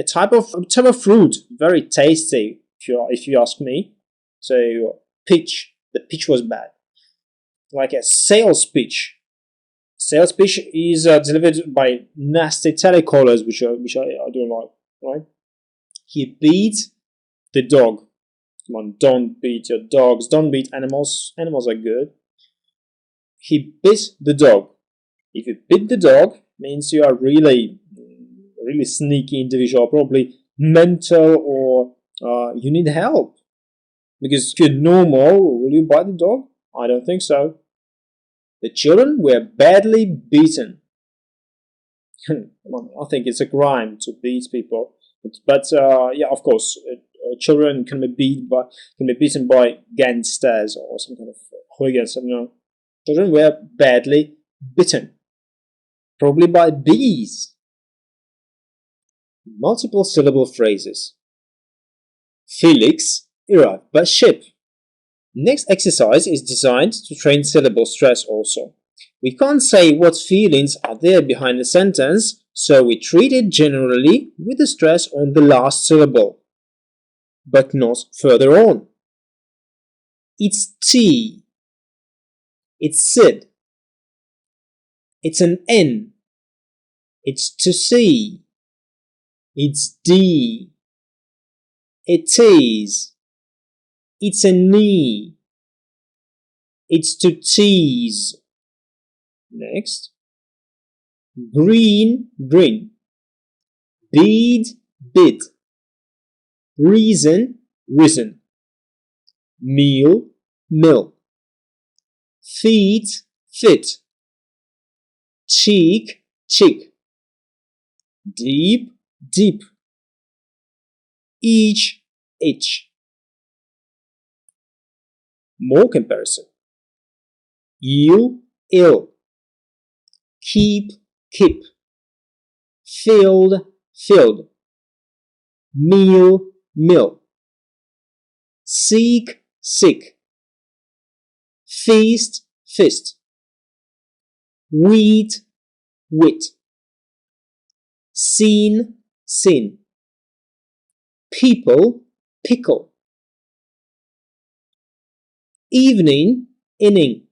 [SPEAKER 1] type of fruit, very tasty, if you ask me. So peach, the peach was bad. Like a sales pitch. Sales pitch is delivered by nasty telecallers, which I don't like. Right? He beat the dog. Come on, don't beat your dogs. Don't beat animals. Animals are good. He bit the dog. If you bit the dog, means you are really sneaky individual. Probably mental or you need help. Because if you're normal, will you bite the dog? I don't think so. The children were badly beaten. I think it's a crime to beat people. But yeah, of course, children can be beaten by gangsters or some kind of hooligans. No, children were badly bitten, probably by bees. Multiple syllable phrases. Felix arrived by ship. Next exercise is designed to train syllable stress also. We can't say what feelings are there behind the sentence, so we treat it generally with the stress on the last syllable, but not further on. It's T. It's Sid. It's an N. It's to see. It's D. It is. It's a knee. It's to tease. Next. Green, green. Bead, bid. Reason, risen. Meal, mill. Feet, fit. Cheek, chick. Deep, deep. Each, itch. More comparison. Ill, ill. Keep, keep. Filled, filled. Meal, mill. Seek, sick. Feast, fist. Wheat, wit. Scene, sin. People, pickle. Evening, inning.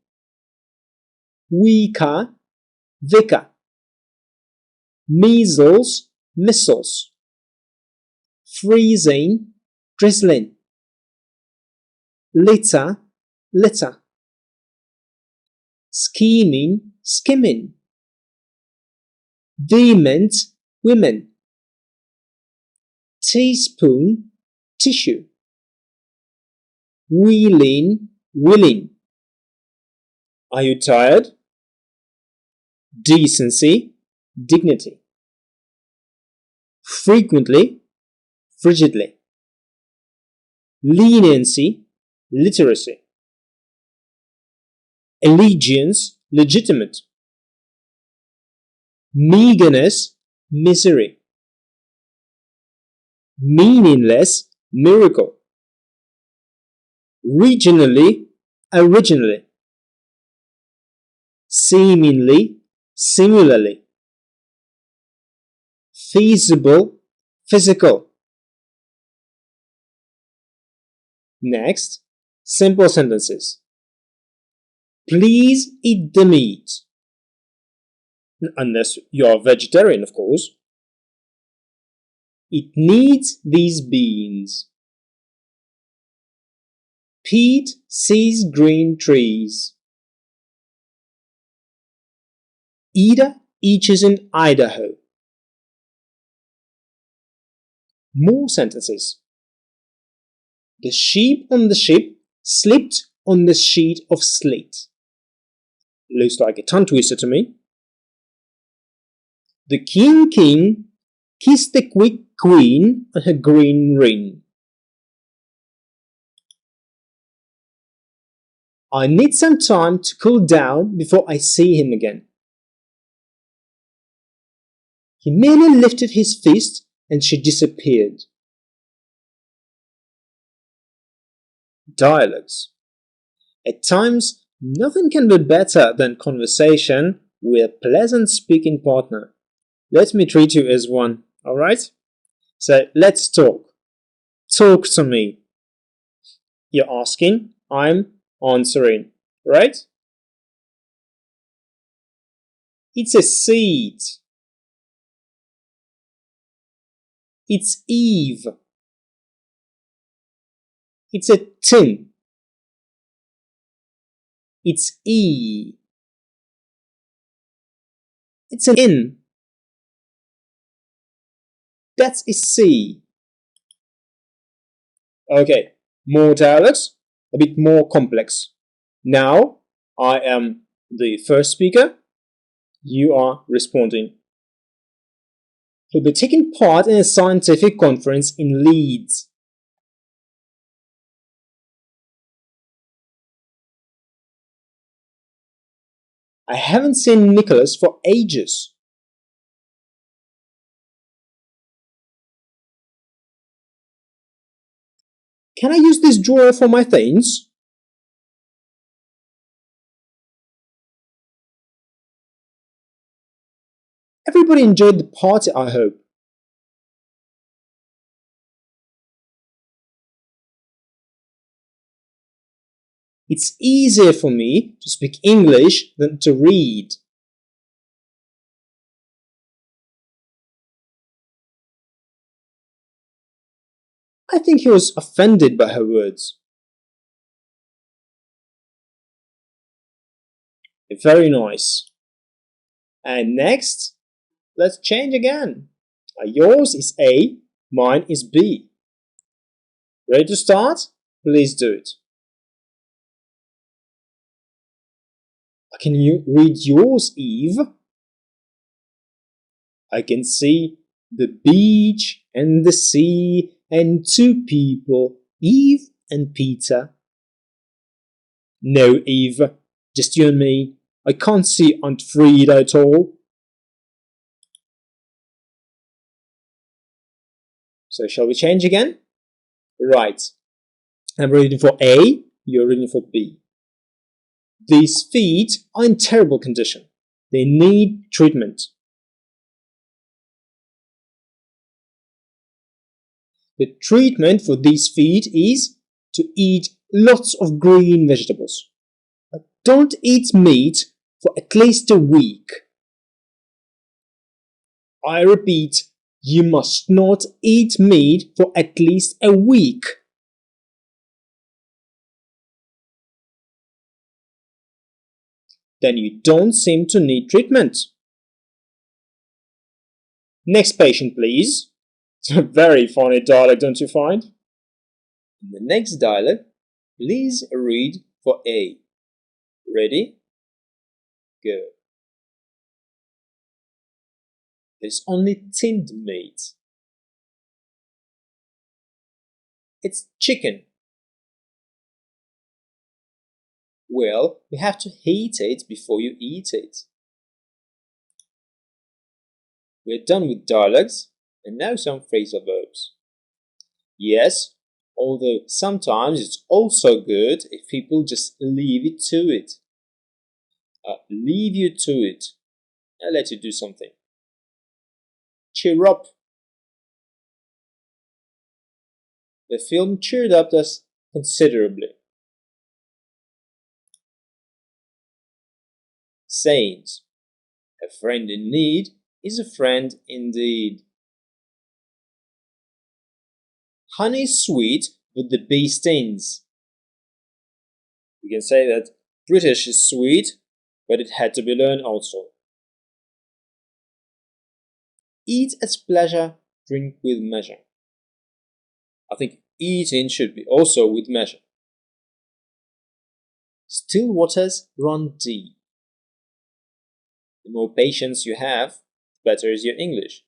[SPEAKER 1] Weaker, vicar. Measles, missiles. Freezing, drizzling. Litter, litter. Scheming, skimming. Vehement, women. Teaspoon, tissue. Wheeling, willing. Are you tired? Decency, dignity. Frequently, frigidly. Leniency, literacy. Allegiance, legitimate. Meagerness, misery. Meaningless, miracle. Regionally, originally. Seemingly, similarly. Feasible, physical. Next, simple sentences. Please eat the meat. Unless you're a vegetarian, of course. It needs these beans. Pete sees green trees. Ida eats in Idaho. More sentences. The sheep on the ship slipped on the sheet of slate. Looks like a tongue twister to me. The king kissed the quick queen on her green ring. I need some time to cool down before I see him again. He merely lifted his fist and she disappeared. Dialogues. At times, nothing can be better than conversation with a pleasant speaking partner. Let me treat you as one, alright? So, let's talk. Talk to me. You're asking, I'm answering, right? It's a seed. It's Eve. It's a tin. It's E. It's an in. That's a C. Okay, more dialogues, a bit more complex. Now I am the first speaker. You are responding. He'll be taking part in a scientific conference in Leeds. I haven't seen Nicholas for ages. Can I use this drawer for my things? Everybody enjoyed the party, I hope. It's easier for me to speak English than to read. I think he was offended by her words. Very nice. And next, let's change again. Yours is A, mine is B. Ready to start? Please do it. Can you read yours, Eve? I can see the beach and the sea and two people, Eve and Peter. No, Eve, just you and me. I can't see Aunt Frida at all. So shall we change again? Right. I'm reading for A, you're reading for B. These feet are in terrible condition. They need treatment. The treatment for these feet is to eat lots of green vegetables. But don't eat meat for at least a week. I repeat, you must not eat meat for at least a week. Then you don't seem to need treatment. Next patient, please. It's a very funny dialogue, don't you find? In the next dialogue, please read for A. Ready? Go. There's only tinned meat. It's chicken. Well, you have to heat it before you eat it. We're done with dialogues, and now some phrasal verbs. Yes, although sometimes it's also good if people just leave it to it. Leave you to it. I'll let you do something. Cheer up. The film cheered up us considerably. Sayings. A friend in need is a friend indeed. Honey is sweet, but the bee stings. We can say that British is sweet, but it had to be learned also. Eat at pleasure, drink with measure. I think eating should be also with measure. Still waters run deep. The more patience you have, the better is your English.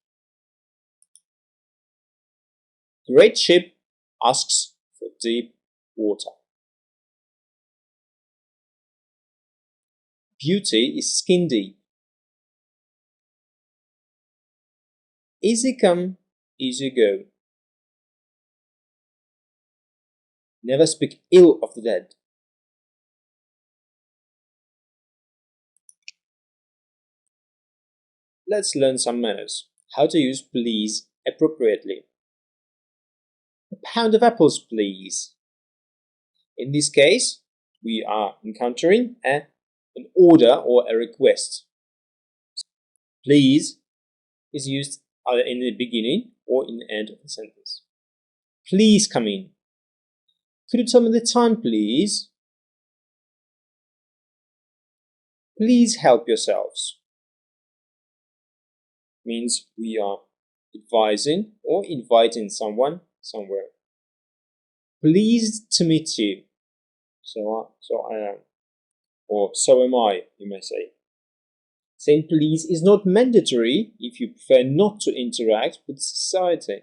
[SPEAKER 1] Great ship asks for deep water. Beauty is skin deep. Easy come, easy go. Never speak ill of the dead. Let's learn some manners. How to use please appropriately. A pound of apples, please. In this case, we are encountering an order or a request. Please is used either in the beginning or in the end of the sentence. Please come in. Could you tell me the time, please? Please help yourselves. Means we are advising or inviting someone somewhere. pleased to meet you. So I am. Or so am I, you may say. Saying please is not mandatory if you prefer not to interact with society.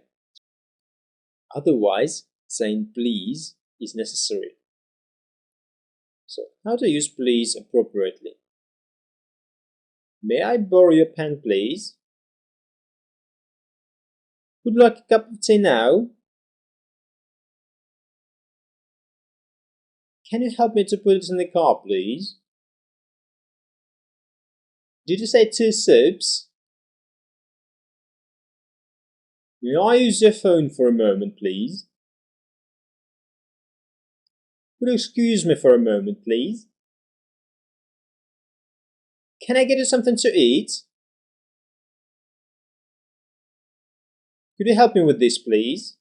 [SPEAKER 1] Otherwise, saying please is necessary. So, how to use please appropriately? May I borrow your pen, please? Would you like a cup of tea now? Can you help me to put it in the car, please? Did you say 2 soups? May I use your phone for a moment, please? Would you excuse me for a moment, please? Can I get you something to eat? Could you help me with this, please?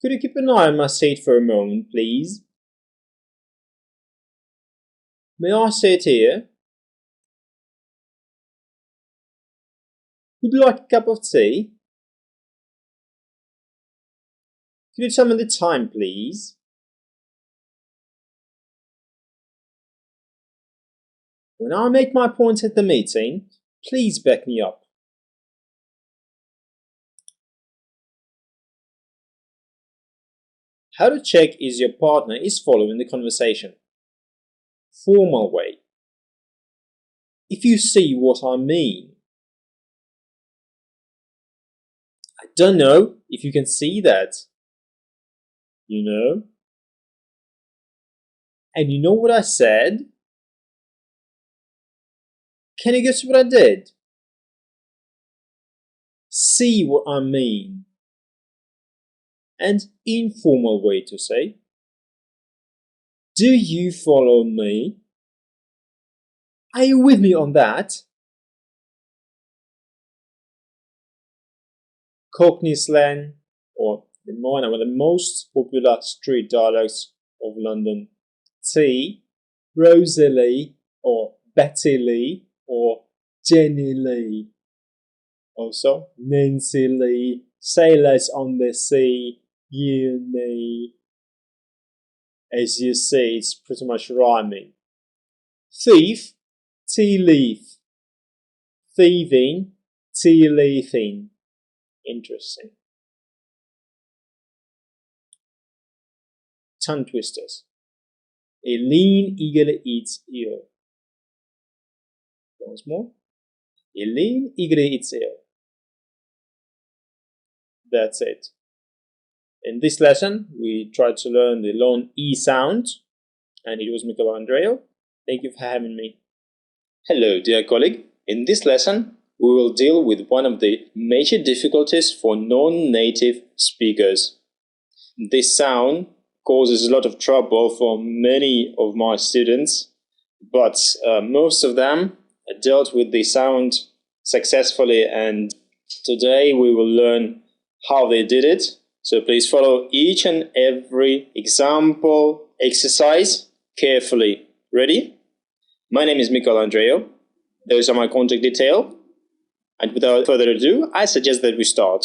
[SPEAKER 1] Could you keep an eye on my seat for a moment, please? May I sit here? Would you like a cup of tea? Could you tell me the time, please? When I make my point at the meeting, please back me up. How to check if your partner is following the conversation. Formal way. If you see what I mean. I don't know if you can see that. You know? And you know what I said? Can you guess what I did? See what I mean. And informal way to say, do you follow me? Are you with me on that? Cockney slang, or one of the most popular street dialects of London. T, Rosalie, or Betty Lee, or Jenny Lee. Also, Nancy Lee, Sailors on the Sea, Uni. As you see, it's pretty much rhyming. Thief, tea leaf. Thieving, tea leafing. Interesting. Tongue twisters. A lean eagerly eats eel. Once more. A lean eagerly eats eel. That's it. In this lesson, we tried to learn the long E sound, and it was Michael Andreo. Thank you for having me. Hello, dear colleague. In this lesson, we will deal with one of the major difficulties for non-native speakers. This sound causes a lot of trouble for many of my students, but most of them dealt with the sound successfully, and today we will learn how they did it. So please follow each and every example exercise carefully. Ready? My name is Michael Andreo. Those are my contact details. And without further ado, I suggest that we start.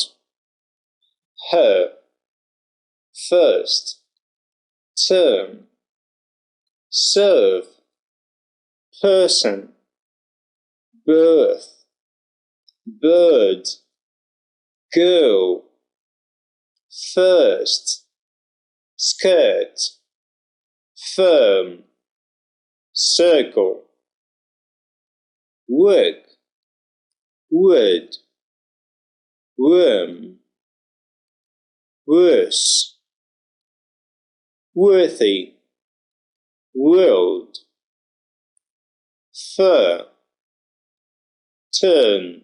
[SPEAKER 1] Her, first, term, serve, person, birth, bird, girl, first, skirt, firm, circle, work, wood, worm, worse, worthy, world, fur, turn,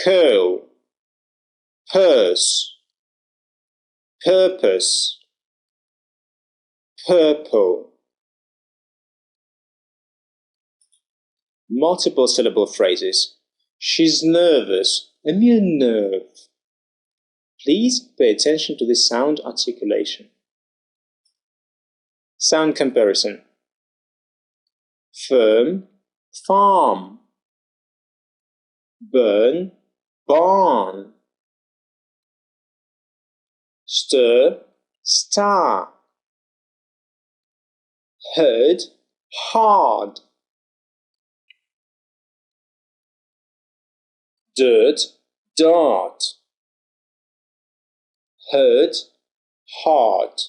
[SPEAKER 1] curl, purse, purpose, purple. Multiple syllable phrases. She's nervous. A mere nerve. Please pay attention to the sound articulation. Sound comparison. Firm, farm. Burn, barn. stir, star. Heard, hard. Dirt, dart. Hurt, hard.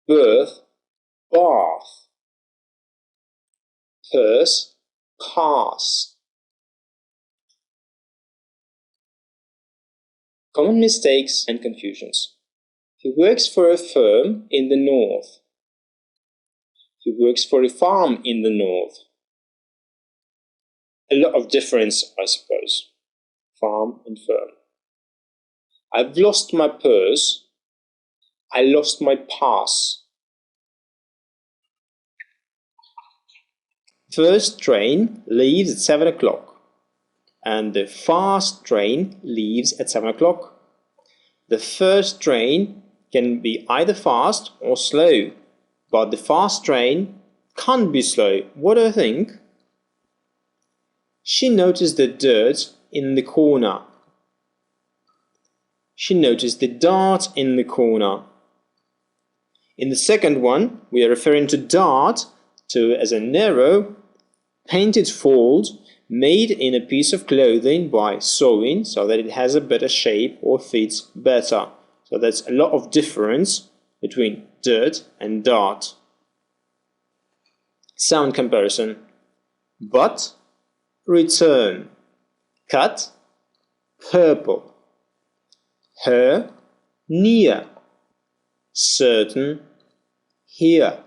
[SPEAKER 1] Birth, bath. Purse, pass. Common mistakes and confusions. He works for a firm in the north. He works for a farm in the north. A lot of difference, I suppose. Farm and firm. I've lost my purse. I lost my pass. First train leaves at 7 o'clock. And the fast train leaves at 7 o'clock. The first train can be either fast or slow. But the fast train can't be slow. What do you think? She noticed the dirt in the corner. She noticed the dart in the corner. In the second one, we are referring to dart as a narrow, painted fold made in a piece of clothing by sewing so that it has a better shape or fits better. So that's a lot of difference between dirt and dart. Sound comparison. But, return. Cut, purple. Her, near. Certain, here.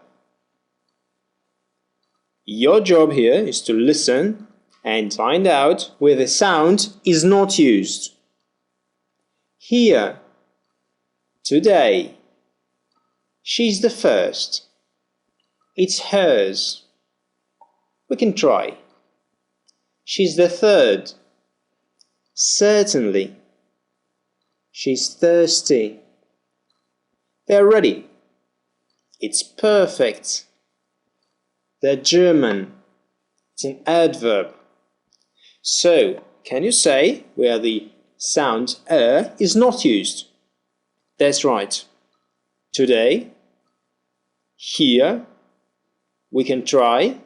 [SPEAKER 1] Your job here is to listen and find out where the sound is not used. Here, today. She's the first. It's hers. We can try. She's the third. Certainly. She's thirsty. They're ready. It's perfect. They're German. It's an adverb. So, can you say where the sound is not used? That's right. Today, here, we can try.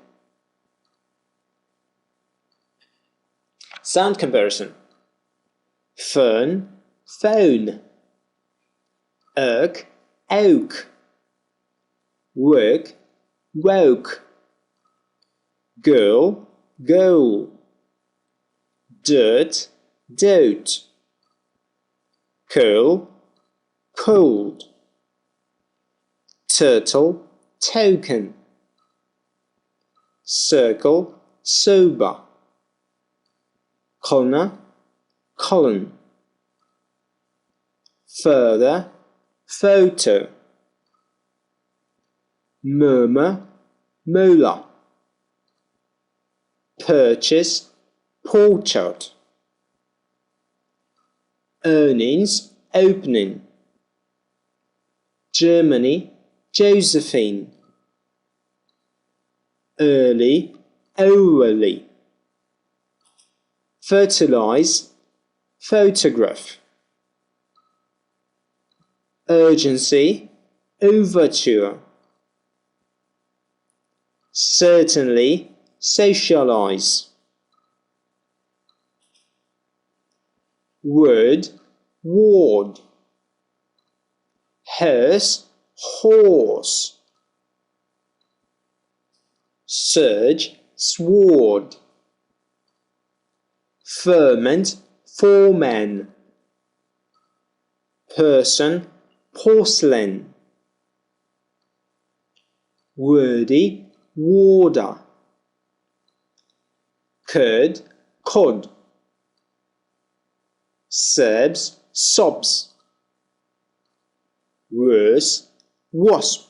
[SPEAKER 1] Sound comparison. Fern, phone. Oak, oak. Work, woke. Girl, goal. Dirt, dote. Curl, cold. Turtle, token. Circle, sober. Corner, column. Further, photo. Murmur, molar. Purchase, portrait. Earnings, opening. Germany, Josephine. Early, orally. Fertilize, photograph. Urgency, overture. Certainly, socialize. Word, ward. Hearse, horse. Surge, sword. Ferment, foreman. Person, porcelain. Wordy, warder. Curd, cod. Serbs, sobs. Worse, wasp.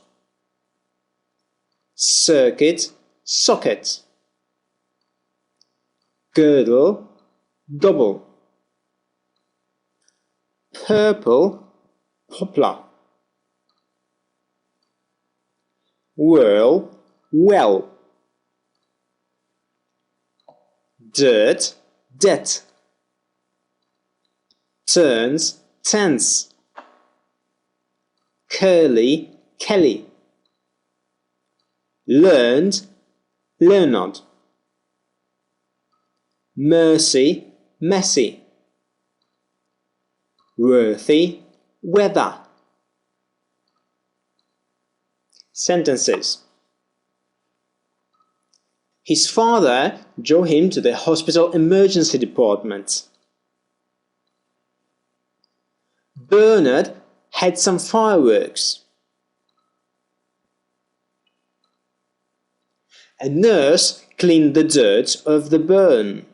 [SPEAKER 1] Circuit, socket. Girdle, double. Purple, poplar. Whirl, well. Dirt, debt. Turns, tense. Curly, Kelly. Learned, Leonard. Mercy, messy. Worthy, weather. Sentences. His father drove him to the hospital emergency department. Bernard had some fireworks. A nurse cleaned the dirt of the burn.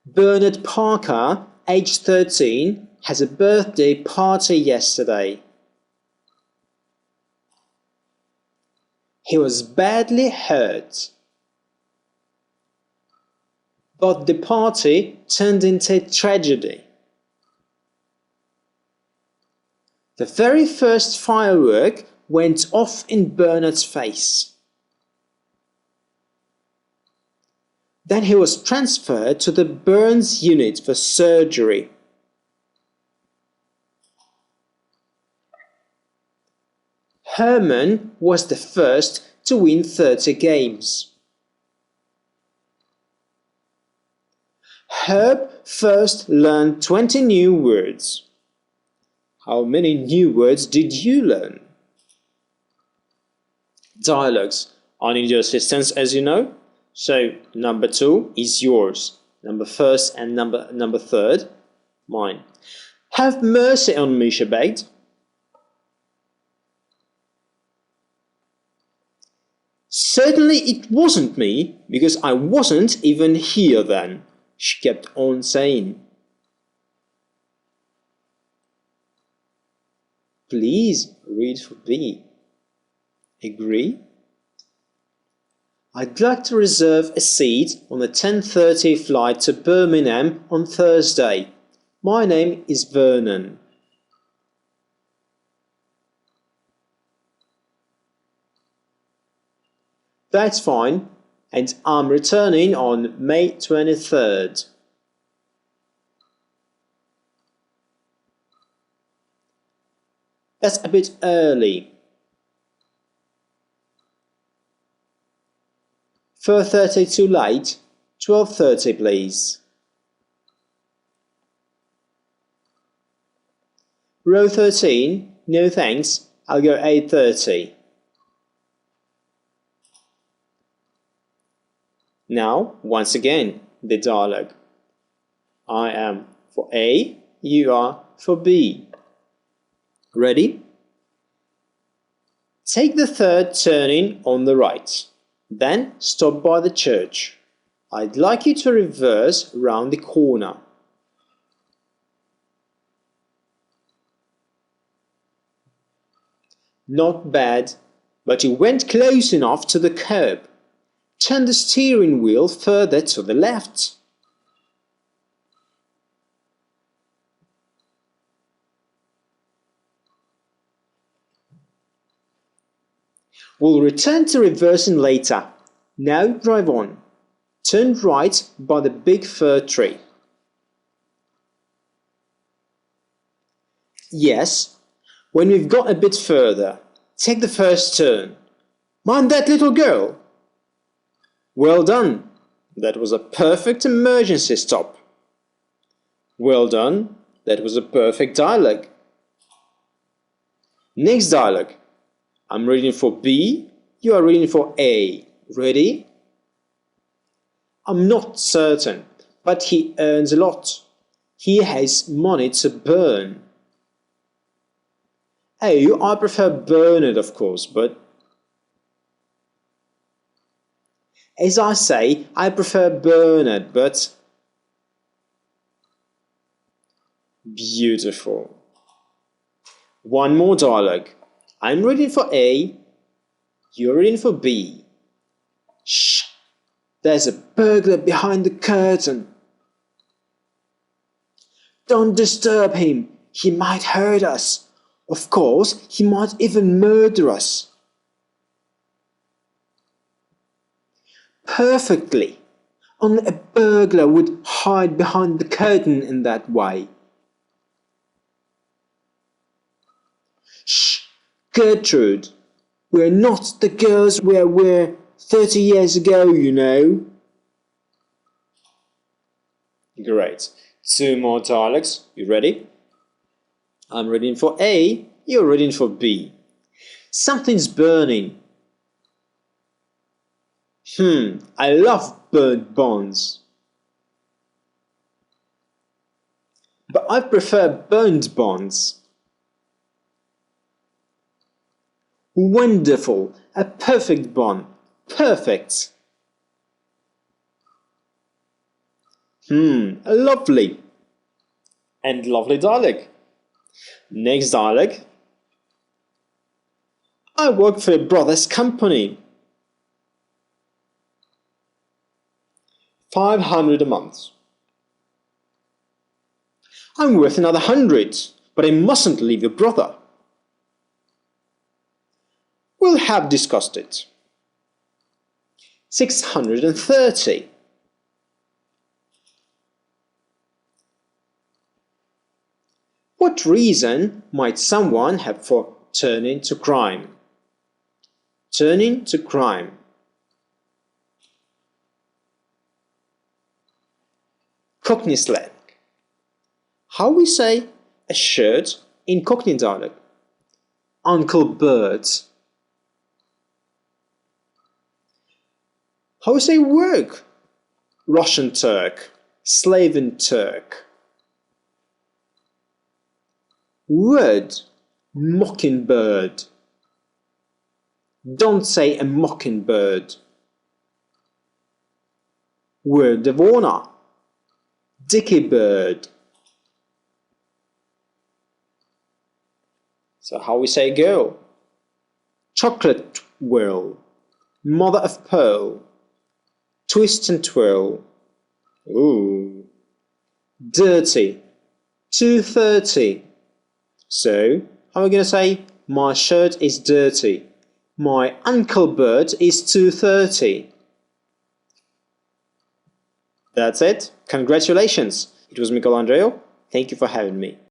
[SPEAKER 1] Bernard Parker, aged 13, has a birthday party yesterday. He was badly hurt. But the party turned into a tragedy. The very first firework went off in Bernard's face. Then he was transferred to the burns unit for surgery. Herman was the first to win 30 games. Herb first learned 20 new words. How many new words did you learn? Dialogues. I need your assistance, as you know. So, number 2 is yours. Number 1st and number 3rd, mine. Have mercy on me, she begged. Certainly it wasn't me, because I wasn't even here then, she kept on saying. Please read for B. Agree? I'd like to reserve a seat on the 10:30 flight to Birmingham on Thursday. My name is Vernon. That's fine, and I'm returning on May 23rd. That's a bit early. 4:30 too late? 12:30 please. Row 13? No thanks, I'll go 8:30. Now, once again, the dialogue. I am for A, you are for B. Ready? Take the 3rd turning on the right. Then stop by the church. I'd like you to reverse round the corner. Not bad, but you went close enough to the curb. Turn the steering wheel further to the left. We'll return to reversing later. Now drive on. Turn right by the big fir tree. Yes, when we've got a bit further, take the first turn. Mind that little girl! Well done! That was a perfect emergency stop. Well done! That was a perfect dialogue. Next dialogue. I'm reading for B, you are reading for A. Ready? I'm not certain, but he earns a lot. He has money to burn. Oh, I prefer Bernard, of course, but... As I say, I prefer Bernard, but... Beautiful. One more dialogue. I'm reading for A, you're reading for B. Shh! There's a burglar behind the curtain. Don't disturb him, he might hurt us. Of course, he might even murder us. Perfectly.
[SPEAKER 2] Only a burglar would hide behind the curtain in that way. Shh, Gertrude, we're not the girls we were 30 years ago, you know.
[SPEAKER 1] Great. 2 more dialects. You ready? I'm reading for A, you're reading for B. Something's burning. I love burnt buns. But I prefer burnt buns. Wonderful, a perfect bun. Perfect. Lovely. And lovely dialect. Next dialect. I work for a brother's company. 500 a month. I'm worth another 100, but I mustn't leave your brother. We'll have discussed it. 630. What reason might someone have for turning to crime? Turning to crime. Cockney slang. How we say a shirt in Cockney dialect? Uncle Bert. How we say work? Russian Turk, Slavian Turk. Word, mockingbird. Don't say a mockingbird. Word of honor, dicky bird. So how we say girl? Chocolate whirl, mother of pearl, twist and twirl. Ooh. Dirty, 230. So, how are we going to say, my shirt is dirty, my Uncle Bert is 230. That's it. Congratulations. It was Michelangelo. Thank you for having me.